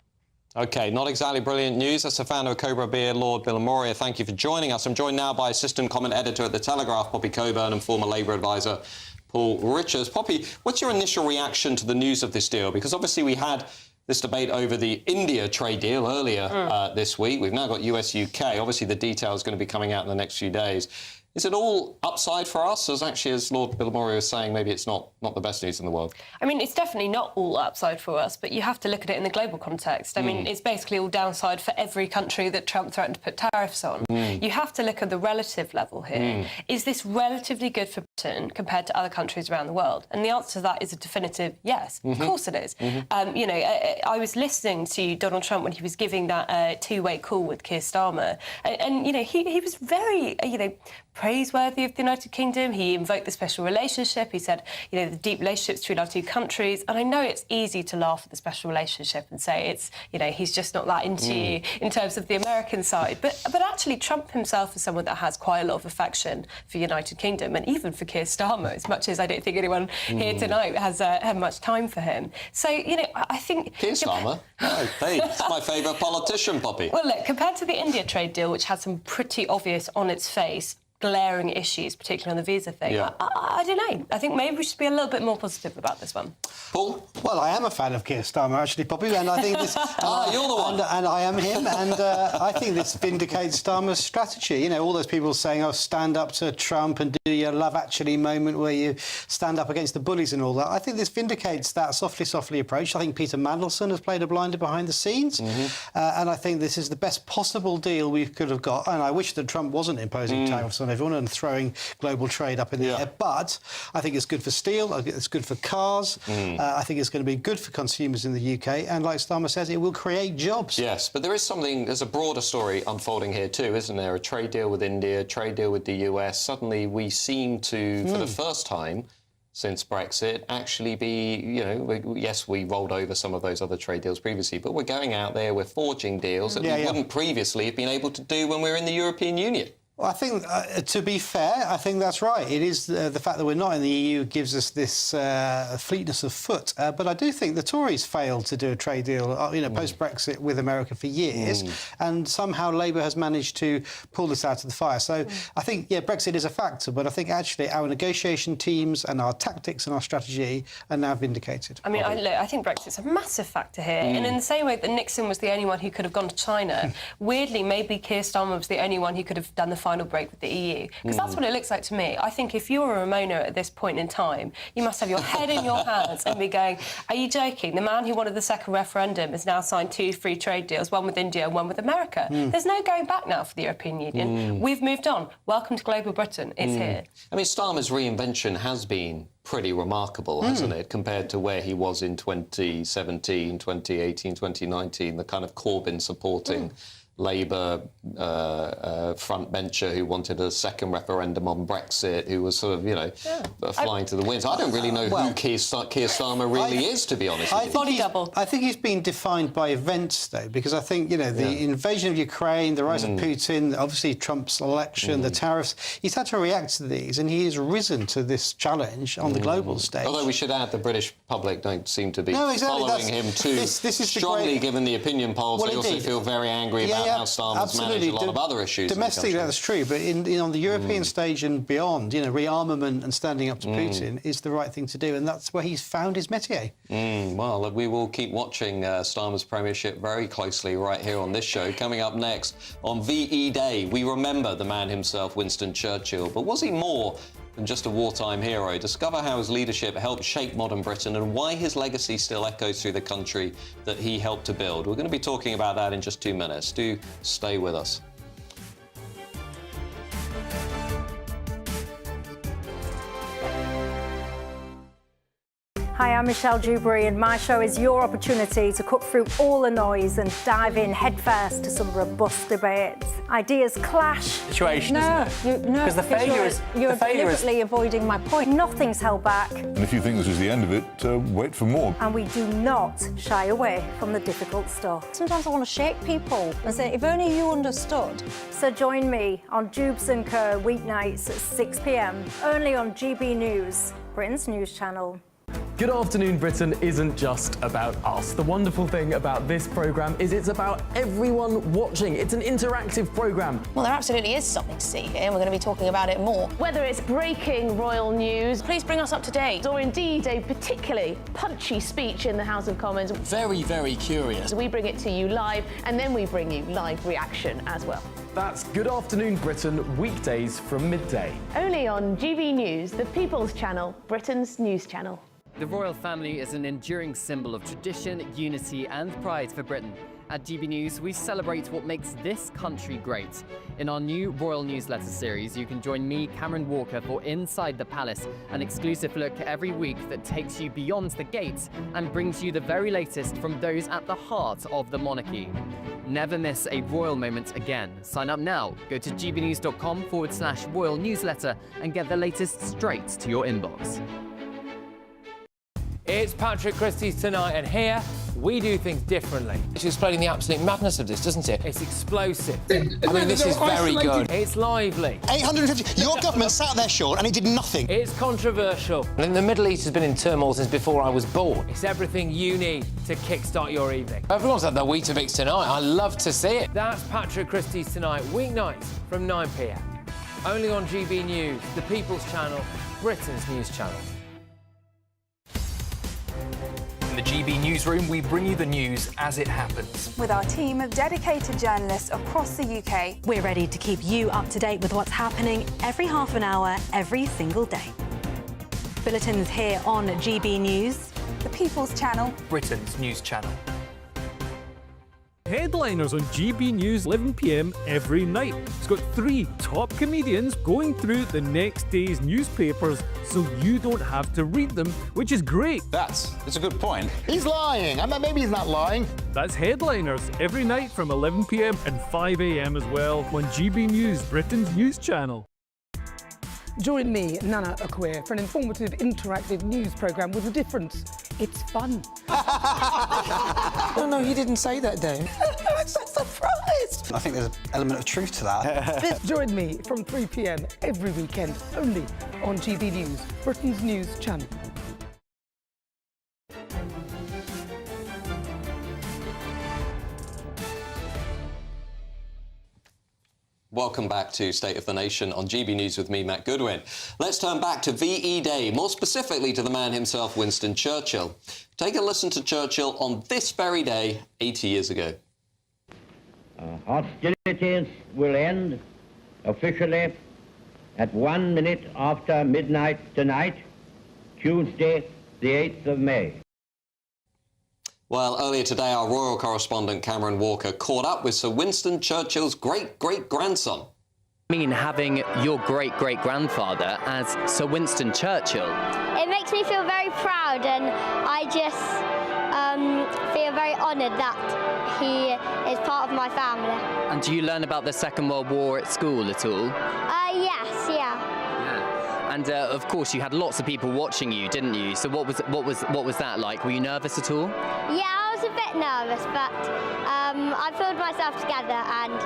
[SPEAKER 12] OK, not exactly brilliant news. That's the founder of Cobra Beer, Lord Billamoria. Thank you for joining us. I'm joined now by assistant comment editor at The Telegraph, Poppy Coburn, and former Labour advisor, Paul Richards. Poppy, what's your initial reaction to the news of this deal? Because obviously we had this debate over the India trade deal earlier this week. We've now got US-UK. Obviously the detail is going to be coming out in the next few days. Is it all upside for us? As actually, as Lord Billamoria was saying, maybe it's not the best news in the world.
[SPEAKER 3] I mean, it's definitely not all upside for us, but you have to look at it in the global context. I mean, it's basically all downside for every country that Trump threatened to put tariffs on. You have to look at the relative level here. Is this relatively good for Britain compared to other countries around the world? And the answer to that is a definitive yes. Of course it is. I was listening to Donald Trump when he was giving that two-way call with Keir Starmer, and he was very, praiseworthy of the United Kingdom. He invoked the special relationship. He said, the deep relationships between our two countries. And I know it's easy to laugh at the special relationship and say it's, he's just not that into you in terms of the American side. But actually, Trump himself is someone that has quite a lot of affection for United Kingdom and even for Keir Starmer, as much as I don't think anyone here tonight has had much time for him. So, I think...
[SPEAKER 12] Keir Starmer? He's my favourite politician, Poppy.
[SPEAKER 3] Well, look, compared to the India trade deal, which had some pretty obvious on its face glaring issues, particularly on the visa thing.
[SPEAKER 12] Yeah.
[SPEAKER 3] I don't know. I think maybe we should be a little bit more positive about this one.
[SPEAKER 12] Paul?
[SPEAKER 28] Well, I am a fan of Keir Starmer, actually, Poppy, and I think this...
[SPEAKER 12] you're the one.
[SPEAKER 28] And I am him, and I think this vindicates Starmer's strategy. You know, all those people saying, oh, stand up to Trump and do your Love Actually moment where you stand up against the bullies and all that. I think this vindicates that softly approach. I think Peter Mandelson has played a blinder behind the scenes, and I think this is the best possible deal we could have got, and I wish that Trump wasn't imposing tariffs on everyone and throwing global trade up in the air, but I think it's good for steel, I think it's good for cars, I think it's going to be good for consumers in the UK, and like Starmer says, it will create jobs.
[SPEAKER 12] Yes, but there's a broader story unfolding here too, isn't there? A trade deal with India, trade deal with the US. Suddenly we seem to, for the first time since Brexit, actually be, yes, we rolled over some of those other trade deals previously, but we're going out there, we're forging deals that we wouldn't previously have been able to do when we were in the European Union.
[SPEAKER 28] Well, I think, to be fair, I think that's right. It is the fact that we're not in the EU gives us this fleetness of foot. But I do think the Tories failed to do a trade deal, post-Brexit with America for years, and somehow Labour has managed to pull this out of the fire. So I think, Brexit is a factor, but I think actually our negotiation teams and our tactics and our strategy are now vindicated.
[SPEAKER 3] I mean, I think Brexit's a massive factor here. And in the same way that Nixon was the only one who could have gone to China, weirdly, maybe Keir Starmer was the only one who could have done the final break with the EU. Because that's what it looks like to me. I think if you're a Ramona at this point in time, you must have your head in your hands and be going, are you joking? The man who wanted the second referendum has now signed 2 free trade deals, one with India and one with America. There's no going back now for the European Union. We've moved on. Welcome to global Britain. It's here.
[SPEAKER 12] I mean, Starmer's reinvention has been pretty remarkable, hasn't it, compared to where he was in 2017, 2018, 2019, the kind of Corbyn supporting Labour frontbencher who wanted a second referendum on Brexit, who was sort of, flying to the winds. I don't really know who Keir Starmer really is, to be honest with you.
[SPEAKER 3] Body double.
[SPEAKER 28] I think he's been defined by events, though, because I think, the invasion of Ukraine, the rise of Putin, obviously Trump's election, the tariffs, he's had to react to these, and he has risen to this challenge on the global stage.
[SPEAKER 12] Although we should add, the British public don't seem to be following him too
[SPEAKER 28] this is
[SPEAKER 12] strongly, given the opinion polls. They also feel very angry about how Starmer's managed a lot of other issues.
[SPEAKER 28] Domestically, that's true, but on the European stage and beyond, rearmament and standing up to Putin is the right thing to do, and that's where he's found his métier.
[SPEAKER 12] Well, we will keep watching Starmer's premiership very closely right here on this show. Coming up next, on VE Day, we remember the man himself, Winston Churchill, but was he more than just a wartime hero? Discover how his leadership helped shape modern Britain and why his legacy still echoes through the country that he helped to build. We're going to be talking about that in just 2 minutes. Do stay with us.
[SPEAKER 9] Hi, I'm Michelle Dewberry, and my show is your opportunity to cut through all the noise and dive in headfirst to some robust debates. Ideas clash.
[SPEAKER 17] Situation, because the failure is...
[SPEAKER 9] You're deliberately avoiding my point. Nothing's held back.
[SPEAKER 18] And if you think this is the end of it, wait for more.
[SPEAKER 9] And we do not shy away from the difficult stuff. Sometimes I want to shake people and say, if only you understood. So join me on Jubes & Co. weeknights at 6 p.m, only on GB News, Britain's news channel.
[SPEAKER 19] Good Afternoon Britain isn't just about us. The wonderful thing about this programme is it's about everyone watching. It's an interactive programme.
[SPEAKER 20] Well, there absolutely is something to see here, and we're going to be talking about it more. Whether it's breaking royal news, please bring us up to date. Or indeed a particularly punchy speech in the House of Commons.
[SPEAKER 19] Very, very curious.
[SPEAKER 20] We bring it to you live, and then we bring you live reaction as well.
[SPEAKER 19] That's Good Afternoon Britain, weekdays from midday.
[SPEAKER 20] Only on GB News, the People's Channel, Britain's news channel.
[SPEAKER 21] The royal family is an enduring symbol of tradition, unity and pride for Britain. At GB News, we celebrate what makes this country great. In our new Royal Newsletter series, you can join me, Cameron Walker, for Inside the Palace, an exclusive look every week that takes you beyond the gates and brings you the very latest from those at the heart of the monarchy. Never miss a royal moment again. Sign up now. Go to gbnews.com/royal newsletter and get the latest straight to your inbox.
[SPEAKER 22] It's Patrick Christie's Tonight, and here we do things differently. It's explaining the absolute madness of this, doesn't it? It's explosive. I mean, this is very good. It's lively.
[SPEAKER 23] 850. Your government sat there, Sean, and it did nothing.
[SPEAKER 22] It's controversial. And the Middle East has been in turmoil since before I was born. It's everything you need to kickstart your evening. Everyone's had their Weetabix tonight. I love to see it. That's Patrick Christie's Tonight, weeknights from 9 p.m. only on GB News, the People's Channel, Britain's news channel.
[SPEAKER 2] In the GB newsroom, we bring you the news as it happens.
[SPEAKER 5] With our team of dedicated journalists across the UK,
[SPEAKER 8] we're ready to keep you up to date with what's happening every half an hour, every single day. Bulletins here on GB News,
[SPEAKER 5] the People's Channel,
[SPEAKER 2] Britain's news channel.
[SPEAKER 15] Headliners on GB News 11 p.m. every night. It's got 3 top comedians going through the next day's newspapers so you don't have to read them, which is great.
[SPEAKER 23] That's a good point. He's lying. I mean, maybe he's not lying.
[SPEAKER 15] That's Headliners every night from 11 p.m. and 5 a.m. as well on GB News, Britain's news channel.
[SPEAKER 16] Join me, Nana Okoye, for an informative, interactive news programme with a difference. It's fun.
[SPEAKER 17] No, he didn't say that, Dave.
[SPEAKER 16] I'm so surprised.
[SPEAKER 28] I think there's an element of truth to that.
[SPEAKER 16] Join me from 3 p.m. every weekend, only on GB News, Britain's news channel.
[SPEAKER 12] Welcome back to State of the Nation on GB News with me, Matt Goodwin. Let's turn back to VE Day, more specifically to the man himself, Winston Churchill. Take a listen to Churchill on this very day 80 years ago.
[SPEAKER 24] Hostilities will end officially at 1 minute after midnight tonight, Tuesday, the 8th of May.
[SPEAKER 12] Well, earlier today, our royal correspondent Cameron Walker caught up with Sir Winston Churchill's great-great-grandson.
[SPEAKER 21] I mean, having your great-great-grandfather as Sir Winston Churchill.
[SPEAKER 25] It makes me feel very proud, and I just feel very honoured that he is part of my family.
[SPEAKER 21] And do you learn about the Second World War at school at all?
[SPEAKER 25] Yes, yeah.
[SPEAKER 21] And of course, you had lots of people watching you, didn't you? So what was that like? Were you nervous at all?
[SPEAKER 25] Yeah, I was a bit nervous, but I pulled myself together and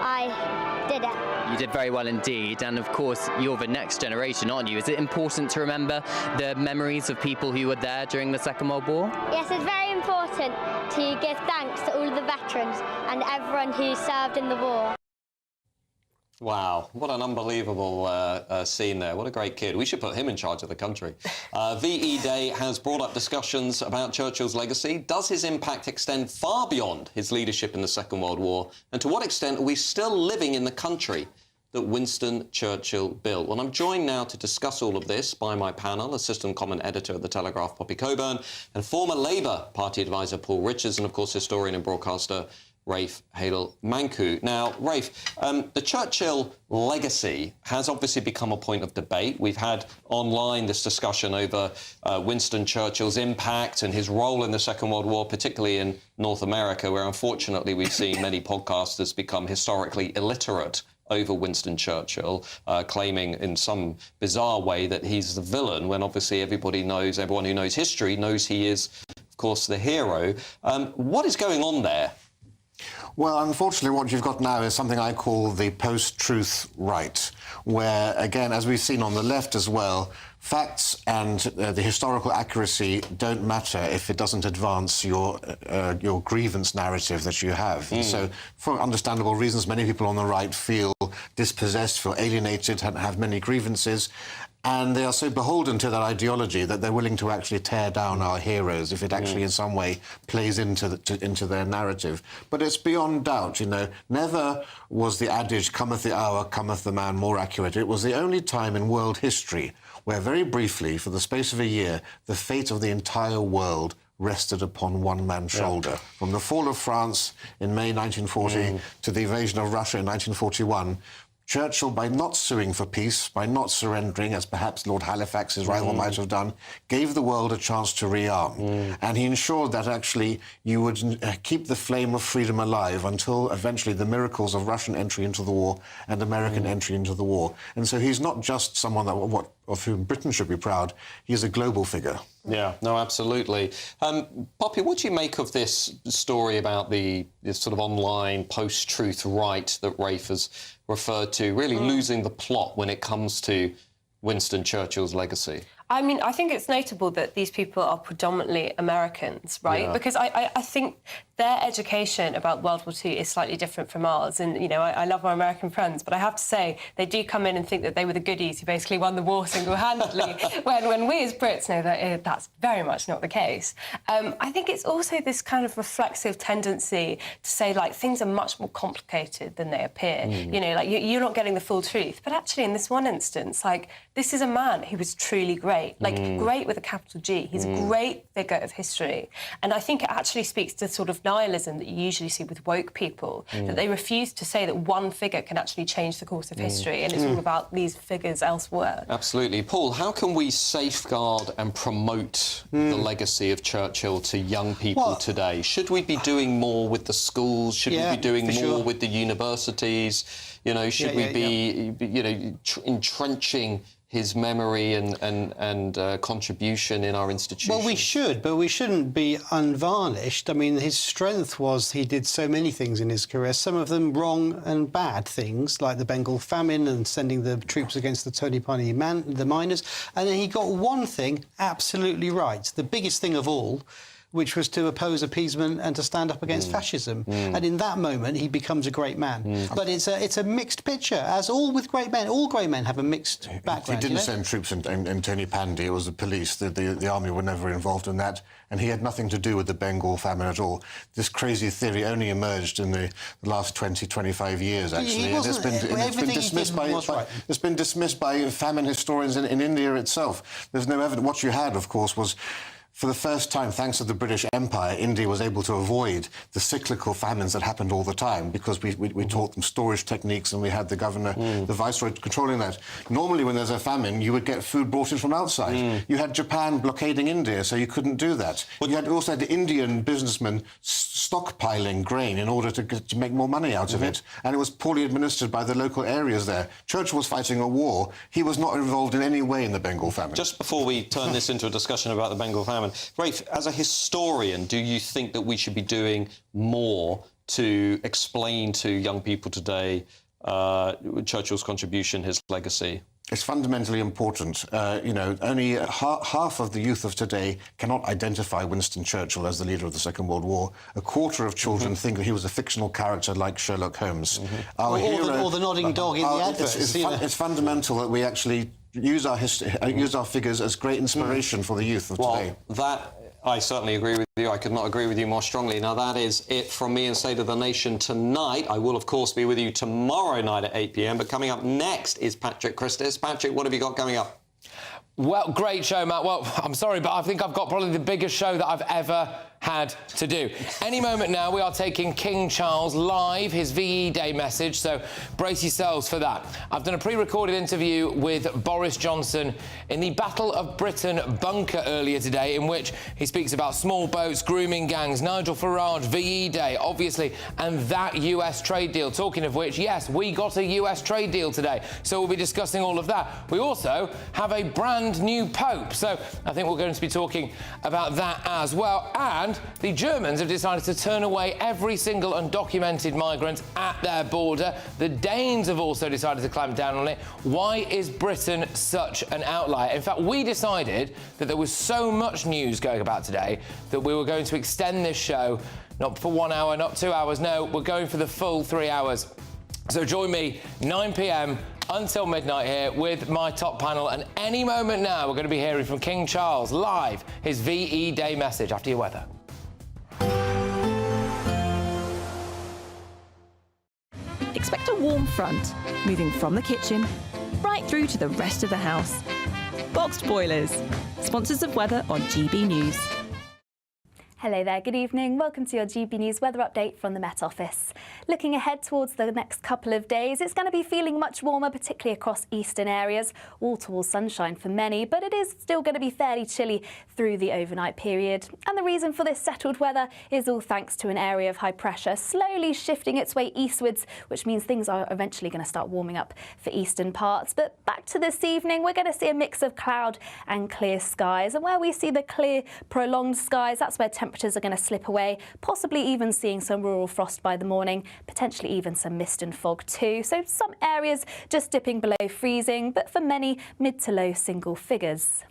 [SPEAKER 25] I did it.
[SPEAKER 21] You did very well indeed. And of course, you're the next generation, aren't you? Is it important to remember the memories of people who were there during the Second World War?
[SPEAKER 25] Yes, it's very important to give thanks to all of the veterans and everyone who served in the war.
[SPEAKER 12] Wow, what an unbelievable scene there. What a great kid. We should put him in charge of the country. VE Day has brought up discussions about Churchill's legacy. Does his impact extend far beyond his leadership in the Second World War? And to what extent are we still living in the country that Winston Churchill built? Well, I'm joined now to discuss all of this by my panel, Assistant Comment Editor at The Telegraph, Poppy Coburn, and former Labour Party advisor Paul Richards, and of course historian and broadcaster Rafe Hadel-Manku. Now, Rafe, the Churchill legacy has obviously become a point of debate. We've had online this discussion over Winston Churchill's impact and his role in the Second World War, particularly in North America, where unfortunately we've seen many podcasters become historically illiterate over Winston Churchill, claiming in some bizarre way that he's the villain, when obviously everyone who knows history knows he is, of course, the hero. What is going on there?
[SPEAKER 27] Well, unfortunately, what you've got now is something I call the post-truth right, where, again, as we've seen on the left as well, facts and the historical accuracy don't matter if it doesn't advance your grievance narrative that you have. And so, for understandable reasons, many people on the right feel dispossessed, feel alienated, have many grievances. And they are so beholden to that ideology that they're willing to actually tear down our heroes if it actually in some way plays into their narrative. But it's beyond doubt, you know, never was the adage, cometh the hour, cometh the man, more accurate. It was the only time in world history where very briefly, for the space of a year, the fate of the entire world rested upon one man's shoulder. From the fall of France in May 1940 to the invasion of Russia in 1941, Churchill, by not suing for peace, by not surrendering, as perhaps Lord Halifax, his rival, might have done, gave the world a chance to rearm. And he ensured that actually you would keep the flame of freedom alive until eventually the miracles of Russian entry into the war and American entry into the war. And so he's not just someone of whom Britain should be proud, he's a global figure.
[SPEAKER 12] Yeah, no, absolutely. Poppy, what do you make of this story about this sort of online post-truth right that Rafe has referred to, really losing the plot when it comes to Winston Churchill's legacy?
[SPEAKER 3] I mean, I think it's notable that these people are predominantly Americans, right?
[SPEAKER 27] Yeah.
[SPEAKER 3] Because I think their education about World War II is slightly different from ours. And, you know, I love my American friends, but I have to say, they do come in and think that they were the goodies who basically won the war single-handedly, when we as Brits know that that's very much not the case. I think it's also this kind of reflexive tendency to say, like, things are much more complicated than they appear. You know, like, you're not getting the full truth. But actually, in this one instance, like, this is a man who was truly great, like, great with a capital G. He's a great figure of history. And I think it actually speaks to sort of nihilism that you usually see with woke people, that they refuse to say that one figure can actually change the course of history, and it's all about these figures elsewhere.
[SPEAKER 12] Absolutely. Paul, how can we safeguard and promote the legacy of Churchill to young people today? Should we be doing more with the schools? Should we be doing more with the universities? You know, should we be, you know, entrenching his memory and contribution in our institutions?
[SPEAKER 28] Well, we should, but we shouldn't be unvarnished. I mean, his strength was he did so many things in his career, some of them wrong and bad things, like the Bengal famine and sending the troops against the Tonypani the miners. And then he got one thing absolutely right, the biggest thing of all, which was to oppose appeasement and to stand up against fascism. And in that moment, he becomes a great man. But it's a mixed picture, as all with great men. All great men have a mixed background.
[SPEAKER 27] He didn't send troops in Tonypandi. It was the police. The army were never involved in that. And he had nothing to do with the Bengal famine at all. This crazy theory only emerged in the last 20, 25 years, actually. It's been dismissed by famine historians in India itself. There's no evidence. What you had, of course, was, for the first time, thanks to the British Empire, India was able to avoid the cyclical famines that happened all the time, because we taught them storage techniques, and we had the governor, the viceroy, controlling that. Normally, when there's a famine, you would get food brought in from outside. You had Japan blockading India, so you couldn't do that. But you also had the Indian businessmen stockpiling grain in order to make more money out of it, and it was poorly administered by the local areas there. Churchill was fighting a war. He was not involved in any way in the Bengal famine.
[SPEAKER 12] Just before we turn this into a discussion about the Bengal famine, Rafe, as a historian, do you think that we should be doing more to explain to young people today Churchill's contribution, his legacy?
[SPEAKER 27] It's fundamentally important. You know, only half of the youth of today cannot identify Winston Churchill as the leader of the Second World War. A quarter of children think that he was a fictional character like Sherlock Holmes.
[SPEAKER 28] Or the nodding dog in the adverts.
[SPEAKER 27] It's fundamental that we actually use our figures as great inspiration for the youth of today.
[SPEAKER 12] That I certainly agree with you. I could not agree with you more strongly. Now, that is it from me in State of the Nation tonight. I will, of course, be with you tomorrow night at 8 p.m. But coming up next is Patrick Christis. Patrick, what have you got coming up?
[SPEAKER 22] Well, great show, Matt. Well, I'm sorry, but I think I've got probably the biggest show that I've ever had to do. Any moment now, we are taking King Charles live, his VE Day message, so brace yourselves for that. I've done a pre-recorded interview with Boris Johnson in the Battle of Britain bunker earlier today, in which he speaks about small boats, grooming gangs, Nigel Farage, VE Day, obviously, and that US trade deal. Talking of which, yes, we got a US trade deal today, so we'll be discussing all of that. We also have a brand new Pope, so I think we're going to be talking about that as well. And the Germans have decided to turn away every single undocumented migrant at their border. The Danes have also decided to clamp down on it. Why is Britain such an outlier? In fact, we decided that there was so much news going about today that we were going to extend this show, not for 1 hour, not 2 hours, no, we're going for the full 3 hours. So join me 9 p.m. until midnight here with my top panel, and any moment now we're going to be hearing from King Charles live, his VE Day message after your weather.
[SPEAKER 1] Expect a warm front, moving from the kitchen right through to the rest of the house. Boxed Boilers, sponsors of weather on GB News.
[SPEAKER 4] Hello there, good evening. Welcome to your GB News weather update from the Met Office. Looking ahead towards the next couple of days, it's going to be feeling much warmer, particularly across eastern areas. Wall-to-wall sunshine for many, but it is still going to be fairly chilly through the overnight period. And the reason for this settled weather is all thanks to an area of high pressure slowly shifting its way eastwards, which means things are eventually going to start warming up for eastern parts. But back to this evening, we're going to see a mix of cloud and clear skies. And where we see the clear, prolonged skies, that's where temperatures are going to slip away, possibly even seeing some rural frost by the morning, potentially even some mist and fog too. So some areas just dipping below freezing, but for many, mid to low single figures.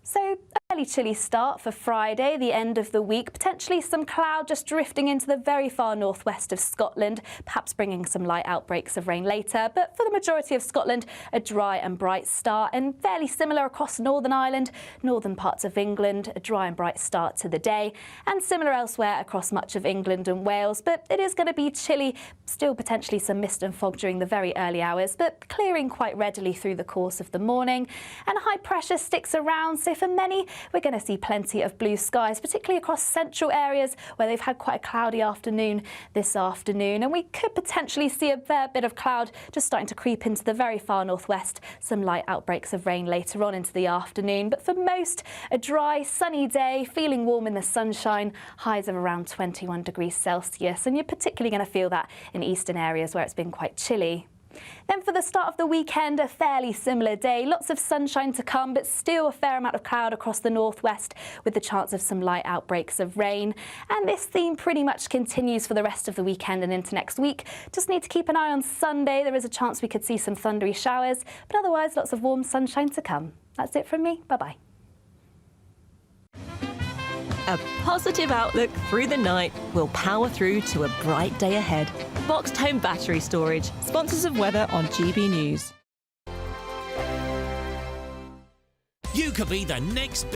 [SPEAKER 4] So, a fairly chilly start for Friday, the end of the week. Potentially some cloud just drifting into the very far northwest of Scotland, perhaps bringing some light outbreaks of rain later. But for the majority of Scotland, a dry and bright start, and fairly similar across Northern Ireland, northern parts of England, a dry and bright start to the day, and similar elsewhere across much of England and Wales. But it is going to be chilly, still potentially some mist and fog during the very early hours, but clearing quite readily through the course of the morning. And high pressure sticks around, so for many, we're going to see plenty of blue skies, particularly across central areas where they've had quite a cloudy afternoon this afternoon. And we could potentially see a fair bit of cloud just starting to creep into the very far northwest, some light outbreaks of rain later on into the afternoon. But for most, a dry, sunny day, feeling warm in the sunshine, highs of around 21 degrees Celsius. And you're particularly going to feel that in eastern areas where it's been quite chilly. Then for the start of the weekend, a fairly similar day. Lots of sunshine to come, but still a fair amount of cloud across the northwest with the chance of some light outbreaks of rain. And this theme pretty much continues for the rest of the weekend and into next week. Just need to keep an eye on Sunday. There is a chance we could see some thundery showers, but otherwise lots of warm sunshine to come. That's it from me. Bye-bye.
[SPEAKER 1] A positive outlook through the night will power through to a bright day ahead. Boxed Home Battery Storage, sponsors of weather on GB News.
[SPEAKER 6] You could be the next